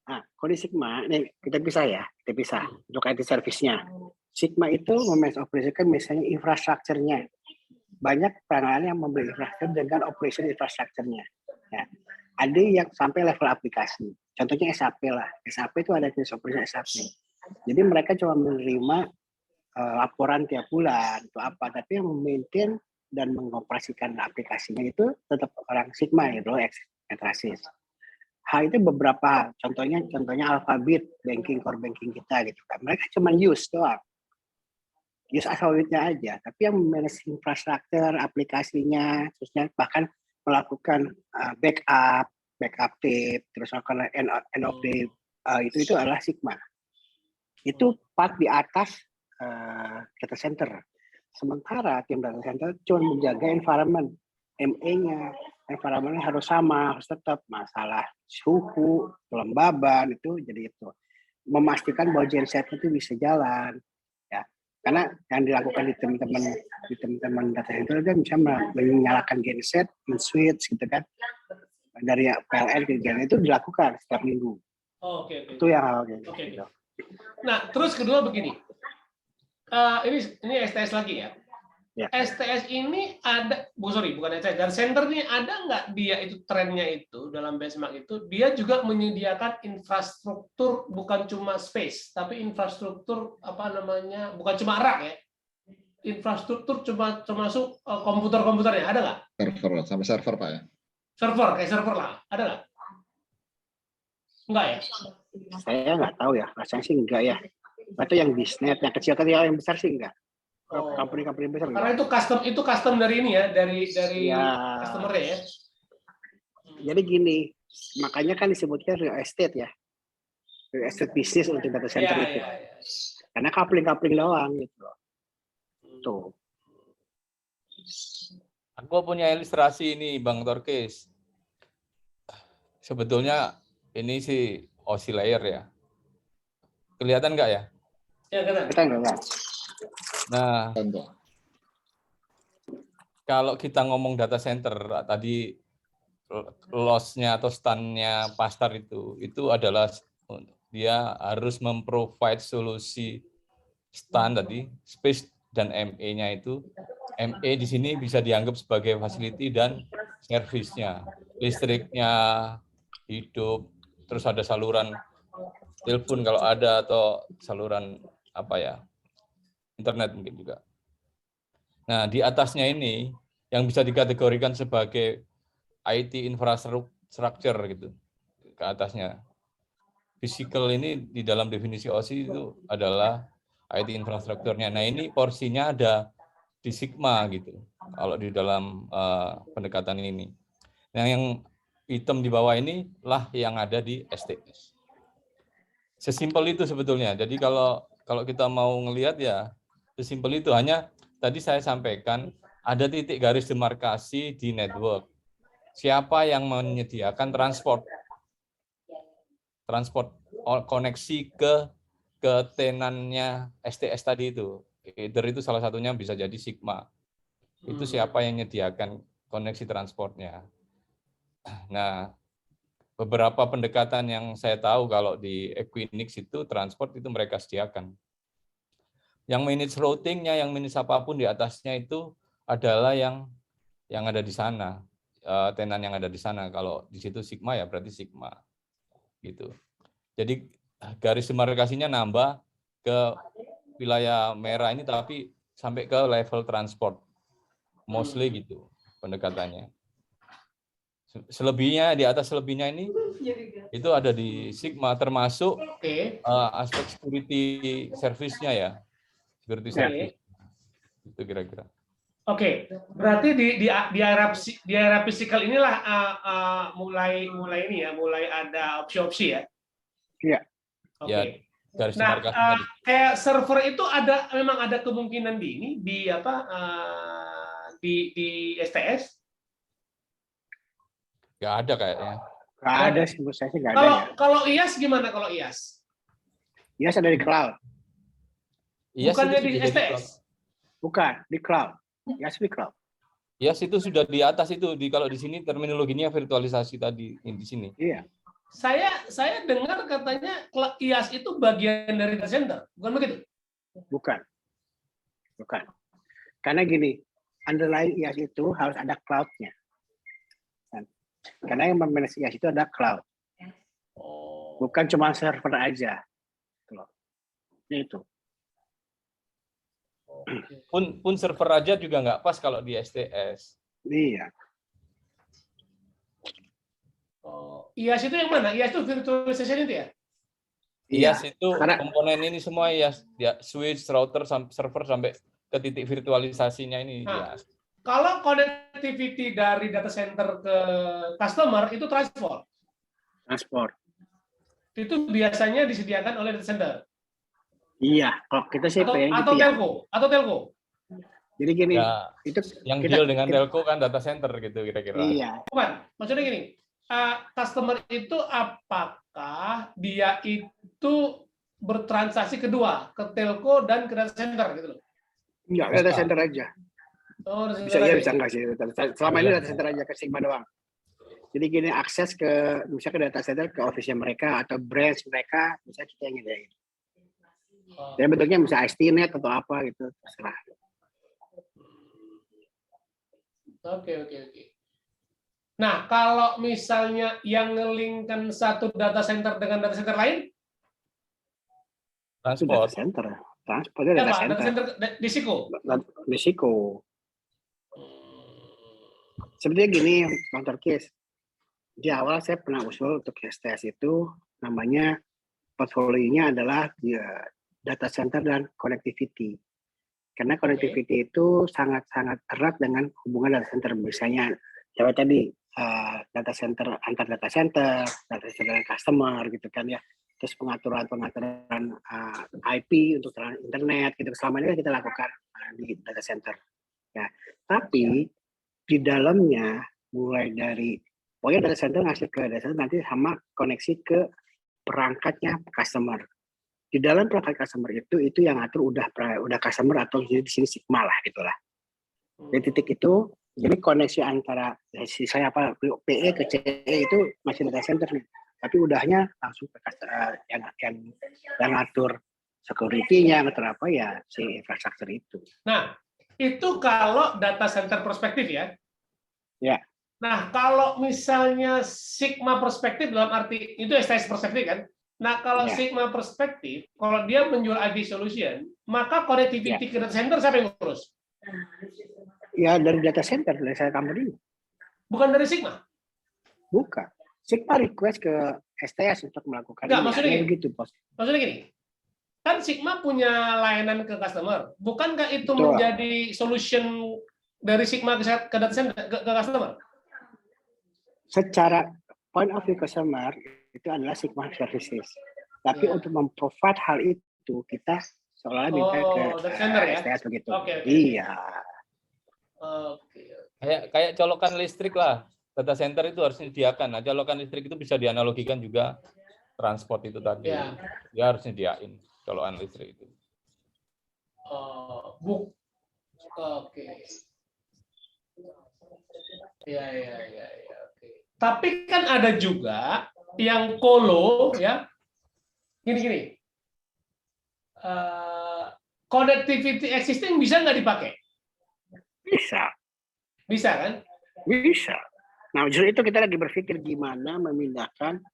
Nah, kalau di Sigma, nih kita pisah ya, kita pisah untuk IT service-nya. Sigma itu memanage operation kan misalnya infrastrukturnya. Banyak perangan yang membeli infrastruktur dengan operation infrastrukturnya. Ya. Ada yang sampai level aplikasi. Contohnya SAP lah. SAP itu ada jenis operation SAP. Jadi mereka cuma menerima laporan tiap bulan itu apa, tapi yang memaintain dan mengoperasikan aplikasinya itu tetap orang Sigma gitu, Entrasis. Hal itu beberapa contohnya Alphabet banking core banking kita gitu kan. Mereka cuma use doang. Use Alphabetnya aja, tapi yang manage infrastruktur aplikasinya, terusnya bahkan melakukan backup tape, terus melakukan end of day itu adalah Sigma. Itu part di atas data center. Sementara tim data center cuma menjaga environment, ME-nya, environment-nya harus sama, harus tetap masalah suhu, kelembaban itu jadi itu. Memastikan bahwa genset itu bisa jalan. Ya. Karena yang dilakukan di teman-teman data center kan bisa menyalakan genset, switch gitu kan. Dari PLN ke genset itu dilakukan setiap minggu. Oh, oke. Itu yang Oke. Nah, terus kedua begini. Ini STS lagi ya. Ya. STS ini ada, bukan STS, dan center ini ada nggak dia itu trennya itu dalam benchmark itu dia juga menyediakan infrastruktur bukan cuma space tapi infrastruktur bukan cuma rak ya, infrastruktur cuma termasuk komputernya ada nggak? Server sampai server Pak ya. Kayak server lah ada nggak? Enggak ya? Saya nggak tahu ya, rasanya sih enggak ya. Atau yang bisnet, yang kecil-kecil, yang besar sih enggak. Company besar Karena enggak. itu custom dari ini ya, dari Ya. customer ya. Jadi gini, makanya kan disebutnya real estate ya. Real estate bisnis untuk data center itu. Ya. Karena coupling doang gitu loh. Tuh. Aku punya ilustrasi ini, Bang Torkis. Sebetulnya ini sih OSI layer ya. Kelihatan nggak ya? Ya, Kita enggak. Nah, Contoh. kalau kita ngomong data center tadi loss-nya atau stun-nya Pastar itu adalah dia harus memprovide solusi stun tadi, space dan ME-nya itu. ME di sini bisa dianggap sebagai facility dan service-nya. Listriknya hidup, terus ada saluran telepon kalau ada atau saluran internet mungkin juga. Nah, di atasnya ini yang bisa dikategorikan sebagai IT infrastructure gitu. Ke atasnya. Physical ini di dalam definisi OSI itu adalah IT infrastrukturnya. Nah, ini porsinya ada di Sigma gitu. Kalau di dalam pendekatan ini. Nah, yang hitam di bawah ini lah yang ada di STS. Sesimpel itu sebetulnya. Jadi kalau kita mau ngelihat ya sesimpel itu, hanya tadi saya sampaikan ada titik garis demarkasi di network. Siapa yang menyediakan transport koneksi ke tenannya STS tadi itu. Either itu salah satunya bisa jadi Sigma. Itu siapa yang menyediakan koneksi transportnya. Nah, beberapa pendekatan yang saya tahu kalau di Equinix itu transport itu mereka sediakan. Yang manage routingnya, yang manage apapun di atasnya itu adalah yang ada di sana, tenan yang ada di sana. Kalau di situ Sigma ya berarti Sigma, gitu. Jadi garis demarkasinya nambah ke wilayah merah ini, tapi sampai ke level transport, mostly gitu pendekatannya. Selebihnya di atas selebihnya ini itu ada di Sigma, termasuk aspek security service-nya ya. Security service. Itu kira-kira. Oke, berarti di area physical inilah mulai ini ya, mulai ada opsi-opsi ya. Iya. Oke. Ya, garis Nah, demarkasi tadi. kayak server itu memang ada kemungkinan di STS? Nggak ada kayaknya. Nggak ada sih, menurut saya sih nggak ada ya. Kalau IaaS gimana kalau IaaS? IaaS ada di cloud. IaaS Bukannya itu di sudah cloud. STS. Bukan, di cloud. IaaS di cloud. IaaS itu sudah di atas itu. Kalau di sini terminologinya virtualisasi tadi di sini. Iya. Saya dengar katanya IaaS itu bagian dari data center, bukan begitu? Bukan. Karena gini, underlying IaaS itu harus ada cloud-nya. Karena yang memanage IaaS itu ada cloud. Bukan cuma server aja. Itu. Pun server aja juga nggak pas kalau di STS. Iya. IaaS itu yang mana? IaaS itu virtualization itu ya? IaaS itu Karena komponen ini semua IaaS, ya switch, router, server sampai ke titik virtualisasinya ini IaaS. Kalau connectivity dari data center ke customer itu transport. Itu biasanya disediakan oleh data center. Iya, kalau kita sih pengen Atau gitu ya. telco. Jadi gini, Ya, itu yang deal dengan telco kan data center gitu kira-kira. Iya. Bukan, maksudnya gini, customer itu apakah dia itu bertransaksi kedua ke telco dan ke data center gitu loh? Enggak, data center aja. Oh, data Bisa center ya, aja. bisa enggak sih. Selama ini data center aja ke Sigma doang. Jadi gini, akses ke misalnya ke data center ke office-nya mereka atau branch mereka, bisa kita yang nyediain. Dan bentuknya bisa ISP-net atau apa gitu, terserah. Oke. Nah, kalau misalnya yang ngelingkan satu data center dengan data center lain, Itu data Transport. center. Transportnya data apa? center. Data center di SIKO. Risiko. Sebenarnya gini, Bang Torkis. Di awal saya pernah usul untuk STS itu namanya portfolionya adalah data center dan connectivity. Karena connectivity itu sangat-sangat erat dengan hubungan data center. Misalnya, coba tadi data center antar data center dengan customer gitu kan ya. Terus pengaturan IP untuk internet gitu. Selama ini kita lakukan di data center. Ya, tapi di dalamnya mulai dari pokoknya data center ngasih ke data center nanti sama koneksi ke perangkatnya customer. Di dalam perangkat customer itu yang ngatur udah customer atau di sini Sigma lah gitulah. Di titik itu jadi koneksi antara saya PE ke CE itu masih data center nih. Tapi udahnya langsung ke yang ngatur security-nya, ngatur apa ya si infrastruktur itu. Nah, itu kalau data center perspektif ya. Ya. Nah, kalau misalnya Sigma perspektif dalam arti itu STS perspektif kan. Nah, kalau Ya. Sigma perspektif, kalau dia menjual ID solution, maka connectivity ke data center siapa yang ngurus? Ya dari data center dari saya company. Bukan dari Sigma. Bukan. Sigma request ke STS untuk melakukan Enggak, maksudnya gini. begitu, Bos. Maksudnya gini, kan Sigma punya layanan ke customer. Bukankah itu Betul. menjadi solution dari Sigma ke data center, ke customer? Secara point of view customer itu adalah Sigma services. Tapi Ya. untuk memprovide hal itu kita seolah minta ke data center ya? STS begitu. Oke. Iya. Oke. Kayak colokan listrik lah. Data center itu harus disediakan. Nah, colokan listrik itu bisa dianalogikan juga transport itu tadi. Ya. Dia harus nyediain colokan listrik itu. Oke. Ya. Oke. Tapi kan ada juga yang colo ya. Gini. Connectivity existing bisa nggak dipakai? Bisa kan? Bisa. Nah, justru itu kita lagi berpikir gimana memindahkan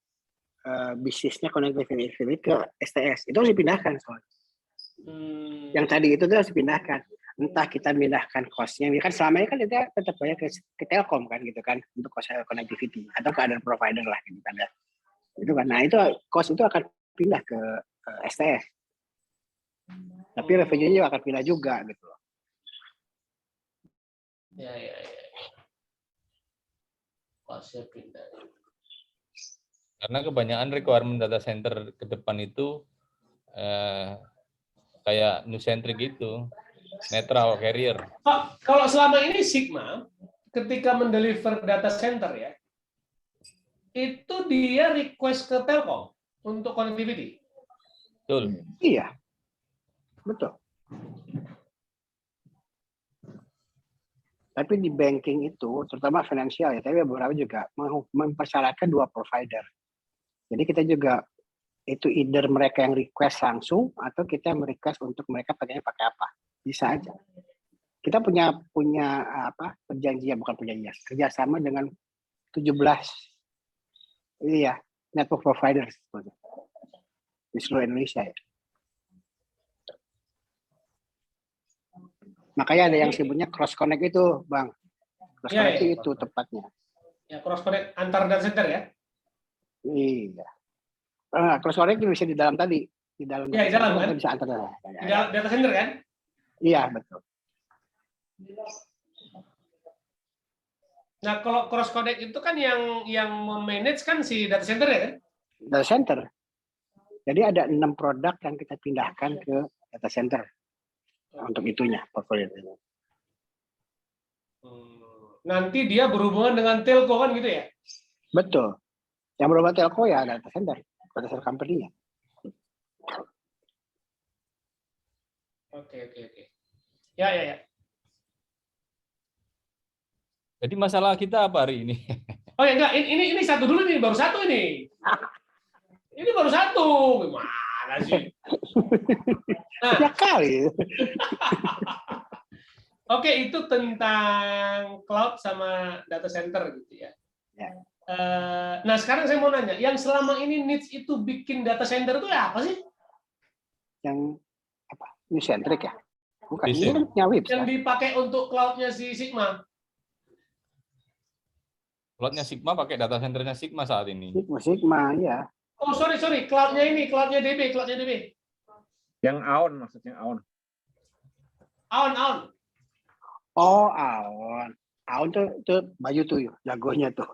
bisnisnya connectivity ke STS. Itu harus dipindahkan soalnya. Yang tadi itu tuh harus dipindahkan. Entah kita pindahkan cost-nya, kan selama ini kan kita tetap bayar ke Telkom kan gitu kan untuk cost connectivity atau ke other provider lah gitu kan ya. Itu kan. Nah, itu cost itu akan pindah ke STS. Tapi revenue-nya akan pindah juga gitu loh. Ya. Cost-nya pindah. Karena kebanyakan requirement data center ke depan itu kayak new centric itu, netral carrier. Kalau selama ini Sigma ketika mendeliver data center ya, itu dia request ke Telkom untuk connectivity. Betul. Iya, betul. Tapi di banking itu, terutama finansial ya, tapi beberapa juga mempersyaratkan 2 provider. Jadi kita juga itu either mereka yang request langsung atau kita yang request untuk mereka pakai apa. Bisa aja. Kita punya perjanjian, bukan perjanjian, kerjasama dengan 17 network providers di seluruh Indonesia ya. Makanya ada yang sebutnya cross connect itu, Bang. Cross connect itu tepatnya. Ya, cross connect antar data center ya. Iya. Cross connect bisa di dalam tadi, di dalam. Ya, di dalam kan? Bisa antar Di dalam data center kan? Iya, betul. Nah, kalau cross connect itu kan yang memanage kan si data center ya kan? Data center. Jadi ada 6 produk yang kita pindahkan ke data center. Untuk itunya, portfolio itu. Nanti dia berhubungan dengan telco kan gitu ya? Betul. Yang berubah telco ya data center company-nya. Oke. Ya. Jadi masalah kita apa hari ini? Oh ya enggak, ini satu dulu nih, baru satu ini. Ini baru satu. Gimana sih? Nah, Ya kali. Oke, itu tentang cloud sama data center gitu ya. Ya. Nah, sekarang saya mau nanya, yang selama ini needs itu bikin data center itu ya apa sih? Yang apa? New centric ya? Bukan. Vision. Ini kan punya Wips, Yang kan? dipakai untuk cloudnya si Sigma. Cloud-nya Sigma pakai data centernya Sigma saat ini. Sigma, ya. Oh, sorry, cloudnya cloudnya DB. Yang Aon maksudnya Aon. Aon. Oh, Aon. Aon tuh baju tuh jagonya tuh.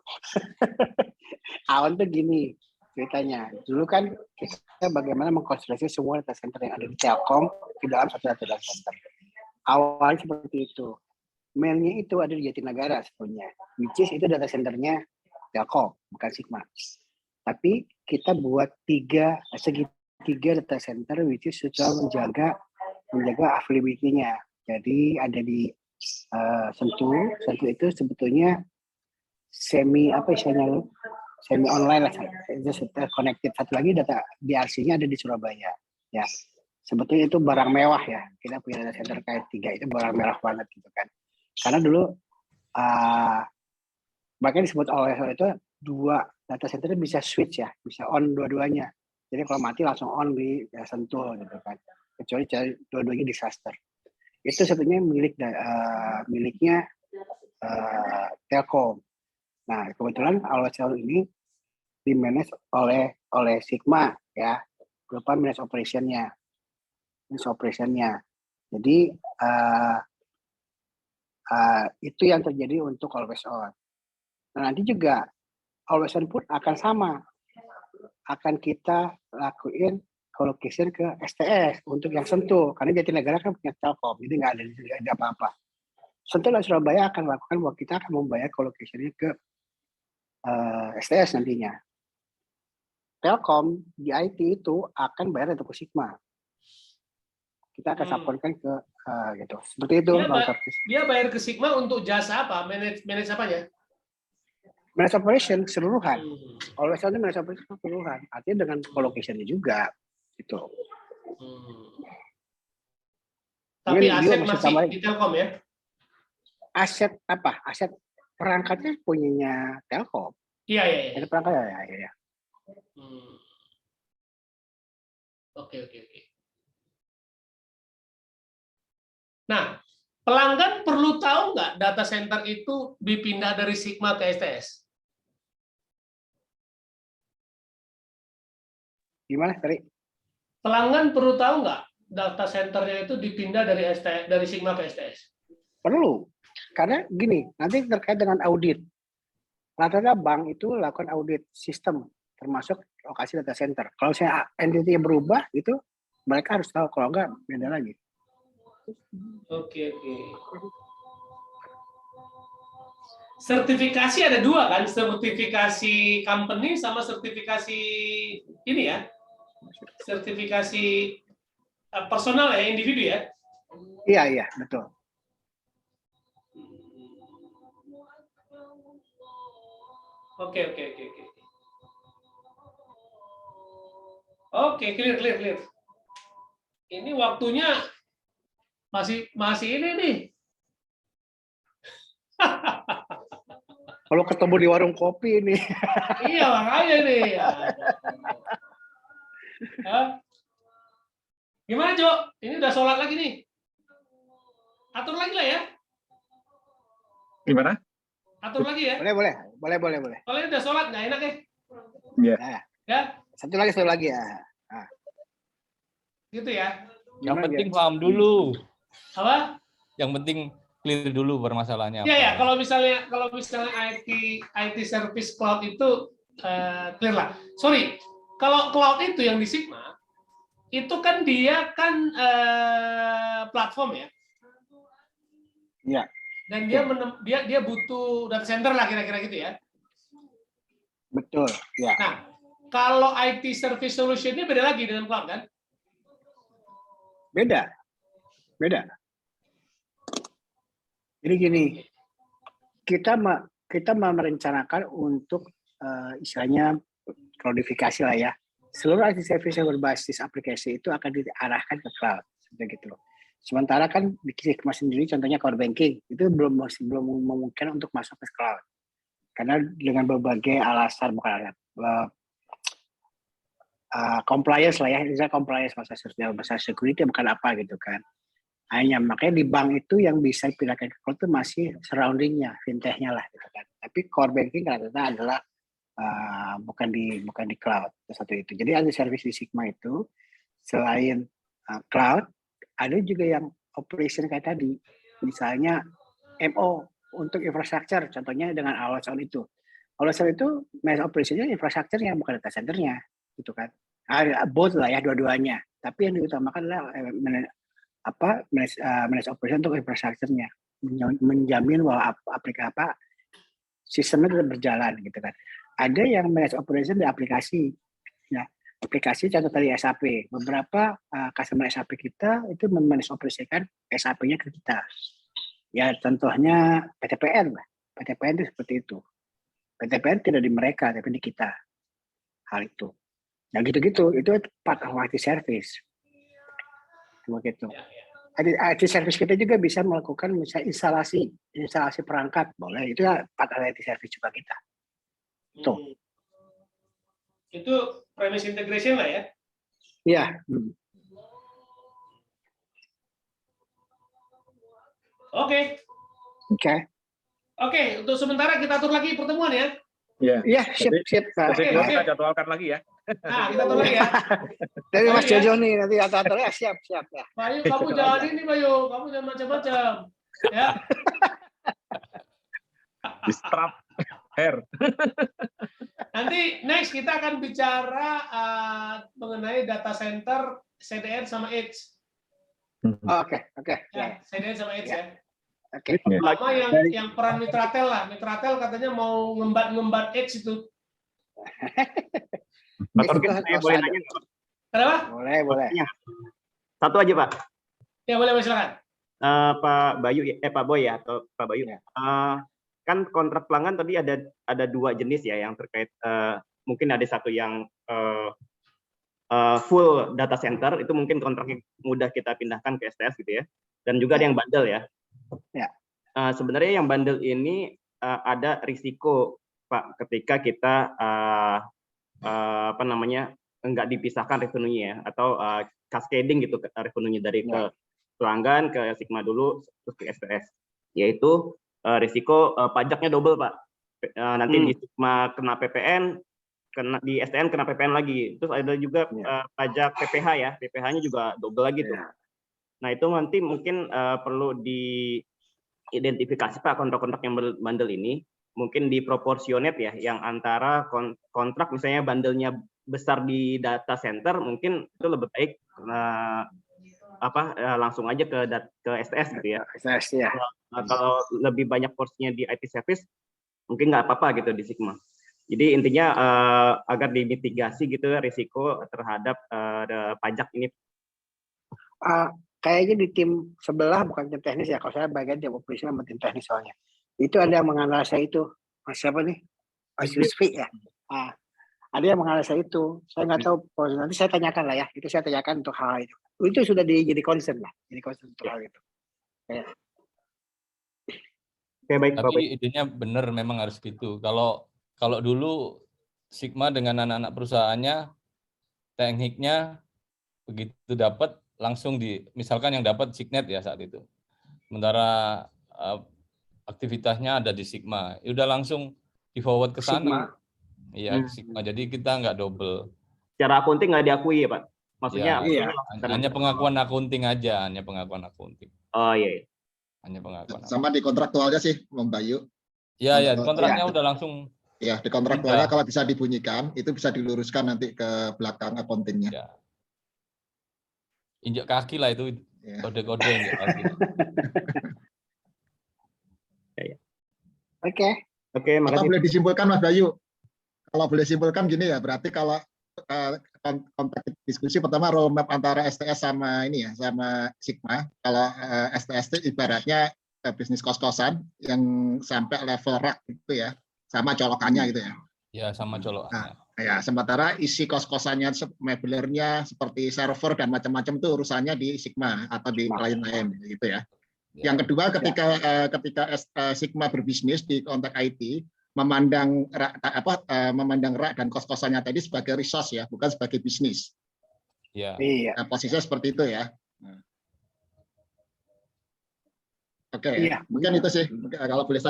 Aon tuh gini ceritanya. Dulu kan kita bagaimana mengkonstruksi semua data center yang ada di Telkom di dalam satu data center. Awalnya seperti itu. Mainnya itu ada di Jatinegara sebenarnya. Which is itu data centernya Telkom, bukan Sigma. Tapi kita buat segitiga data center which is sudah menjaga availability-nya. Jadi ada di Sentul itu sebetulnya semi online lah, connected. Satu lagi data DRC-nya ada di Surabaya. Ya, sebetulnya itu barang mewah ya. Kita punya data center kayak 3 itu barang mewah banget gitu kan. Karena dulu makanya disebut OSL itu 2 data center bisa switch ya, bisa on dua-duanya. Jadi kalau mati langsung on di Sentul gitu kan. Kecuali dua-duanya disaster. Itu sebetulnya miliknya Telkom. Nah, kebetulan OSL ini di-manage oleh Sigma ya, berupa manage operation-nya. Jadi itu yang terjadi untuk always on. Nah, nanti juga always on pun akan sama. Akan kita lakuin colocation ke STS untuk yang Sentul. Karena Jatinegara kan punya Telkom, jadi nggak ada apa-apa. Sentul dan Surabaya akan lakukan bahwa kita akan membayar colocation-nya ke STS nantinya. Telkom di IT itu akan bayar untuk ke Sigma. Kita akan subkonkan ke gitu. Seperti itu. Dia bayar ke Sigma untuk jasa apa? Manage apanya? Manage operation keseluruhan. Always on manage operation keseluruhan. Artinya dengan colocation-nya juga gitu. Tapi aset masih di Telkom ya? Aset apa? Aset perangkatnya punyanya Telkom. Iya. Ada perangkat ya. Oke. Nah, pelanggan perlu tahu nggak data center itu dipindah dari Sigma ke STS? Gimana, Tari? Pelanggan perlu tahu nggak data centernya itu dipindah dari Sigma ke STS? Perlu. Karena gini, nanti terkait dengan audit. Rata-rata bank itu lakukan audit sistem, termasuk lokasi data center. Kalau saya entity berubah, itu mereka harus tahu. Kalau enggak, beda lagi. Oke. Sertifikasi ada 2 kan? Sertifikasi company sama sertifikasi ini ya? sertifikasi personal ya, individu ya. Iya, betul. Oke. Oke, clear. Ini waktunya masih ini nih. Kalau ketemu di warung kopi nih. Iya, makanya nih. Hah? Gimana, Jo? Ini udah sholat lagi nih. Atur lagi lah ya. Gimana? Atur lagi ya. Boleh. Kalau ini udah sholat, nggak enak ya? Nah, Ya, satu lagi ya. gitu ya. Yang Gimana, penting Jet? paham dulu. Apa? Yang penting clear dulu permasalahannya Iya ya, apa. kalau misalnya IT service cloud itu clear lah. Sorry, kalau cloud itu yang di Sigma itu kan dia kan platform ya. Iya. Dan dia butuh data center lah kira-kira gitu ya. Betul, ya. Nah, kalau IT service solution ini beda lagi dengan cloud kan? Beda. Jadi gini, kita merencanakan untuk istilahnya cloudifikasi lah ya. Seluruh IT service yang berbasis aplikasi itu akan diarahkan ke cloud, seperti gitu. Sementara kan di Sigma sendiri, contohnya core banking itu masih belum memungkinkan untuk masuk ke cloud, karena dengan berbagai alasan, bukan compliance lah ya, misalnya compliance masa security bukan apa gitu kan. Hanya makanya di bank itu yang bisa dipindahkan ke cloud itu masih surroundingnya, fintechnya lah gitu kan. Tapi core banking rata-rata adalah bukan di cloud, satu itu. Jadi ada service di Sigma itu selain cloud, ada juga yang operation kayak tadi, misalnya MO untuk infrastruktur, contohnya dengan Always On itu. Always On itu manage operation-nya infrastrukturnya, bukan data center-nya, gitu kan. Both lah ya, dua-duanya. Tapi yang diutamakan adalah manage operation untuk infrastrukturnya, menjamin bahwa sistemnya tetap berjalan, gitu kan. Ada yang manage operation di aplikasi, ya. Aplikasi contoh tadi SAP, beberapa customer SAP kita itu memanage operasikan SAP-nya ke kita. Ya contohnya PTPN lah. PTPN itu seperti itu. PTPN tidak di mereka tapi di kita. Hal itu. Nah gitu-gitu, itu part of IT service. Begitu. IT service kita juga bisa melakukan misalnya instalasi perangkat, boleh. Itu part of IT service juga kita. Tuh. Itu premise integration lah ya. Iya. Oke, untuk sementara kita atur lagi pertemuan ya. Iya, siap. Sesi kedua Oke. kita jadwalkan lagi ya. Nah, kita atur lagi ya. Dari Mas Ya. Jojo nih nanti atur-aturnya siap ya. Bayu, kamu jangan ini, Bayu. Kamu jangan macam-macam. Ya. Disrupt hair. Nanti next kita akan bicara mengenai data center, CDN sama Edge. Oke. Ya, CDN sama Edge ya. Oke. Sama yang peran Mitratel lah. Mitratel katanya mau ngembat Edge itu. Pak Torgen, saya boleh nanya nggak, Pak? Kenapa? Boleh. Satu aja, Pak. Ya, boleh silakan. Pak Bayu, Pak Boy ya, atau Pak Bayu. Ya. Kan kontrak pelanggan tadi ada dua jenis ya yang terkait. Mungkin ada satu yang full data center, itu mungkin kontraknya mudah kita pindahkan ke STS gitu ya. Dan juga ada yang bundle ya. Ya. Sebenarnya yang bundle ini ada risiko, Pak, ketika kita nggak dipisahkan revenue-nya ya, atau cascading gitu revenue-nya dari ke pelanggan ke Sigma dulu terus ke STS, yaitu risiko pajaknya double, Pak. Nanti di Sigma kena PPN, di STN kena PPN lagi, terus ada juga pajak PPH ya, PPH-nya juga double lagi tuh. Nah itu nanti mungkin perlu diidentifikasi, Pak, kontrak-kontrak yang bundle ini mungkin diproporsionet ya, yang antara kontrak misalnya bundle-nya besar di data center, mungkin itu lebih baik langsung aja ke STS gitu ya. STS ya. Kalau lebih banyak porsinya di IT service, mungkin nggak apa-apa gitu di Sigma. Jadi intinya agar dimitigasi gitu risiko terhadap pajak ini. Kayaknya di tim sebelah bukan tim teknis ya, kalau saya bagian tim operasi sama tim teknis soalnya. Itu ada yang menganalisa itu. Mas siapa nih? Mas Rizky ya. Ada yang menganalisa itu. Saya nggak tahu. Nanti saya tanyakan lah ya. Itu saya tanyakan untuk hal itu. Itu sudah jadi concern lah. Jadi concern untuk hal itu. Oke, baik. Tapi idenya benar, memang harus gitu. Kalau dulu Sigma dengan anak-anak perusahaannya, tekniknya begitu dapat langsung misalkan yang dapat Signet ya saat itu. Sementara aktivitasnya ada di Sigma, udah langsung di forward ke sana. Iya, Sigma. Jadi kita nggak double. Secara akunting nggak diakui ya, Pak? Maksudnya hanya pengakuan akunting aja, hanya pengakuan akunting. Oh iya. Hanya pengakuan. Sama di kontraktualnya sih, Bang Bayu. Iya, kontraknya udah langsung. Ya, di kontraktualnya kalau bisa dibunyikan, itu bisa diluruskan nanti ke belakang akuntingnya. Ya. Injak kaki lah itu, kode-kode injak kaki. Oke, makasih. Kalau boleh disimpulkan Mas Bayu, kalau boleh simpulkan gini ya, berarti kalau konteks diskusi pertama roadmap antara STS sama ini ya, sama Sigma. Kalau STS itu ibaratnya bisnis kos-kosan yang sampai level rak gitu ya, sama colokannya gitu ya. Ya, sama colokannya. Ya, sementara isi kos-kosannya, meblernya, seperti server dan macam-macam itu urusannya di Sigma atau di klien lain gitu ya. Yang kedua, ketika Sigma berbisnis di konteks IT, memandang rak dan kos-kosannya tadi sebagai resource ya, bukan sebagai bisnis. Iya. Nah, posisinya seperti itu ya. Oke, mungkin itu sih. Kalau boleh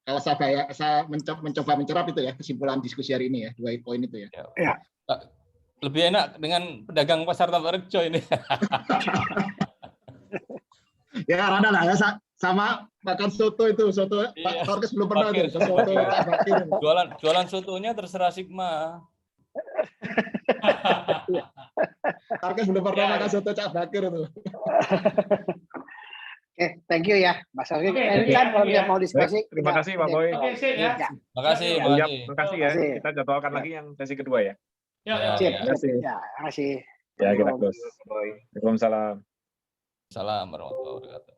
kalau saya mencoba mencerap itu ya kesimpulan diskusi hari ini ya, 2 poin itu ya. Lebih enak dengan pedagang pasar Tambak Rejo ini. Ya, rada lah ya, sama makan soto itu, soto Pak Torkes belum pernah itu, soto Cak Bakir. Jualan sotonya terserah Sigma. Torkes belum pernah makan soto Cak Bakir itu. Thank you ya, Mas Alvin. Kan kalau dia mau diskusi. Terima kasih Pak Boy. Makasih. Makasih ya. Kita jadwalkan lagi yang sesi kedua ya. Terima kasih. Ya, kita close. Waalaikumsalam. Assalamualaikum warahmatullahi wabarakatuh.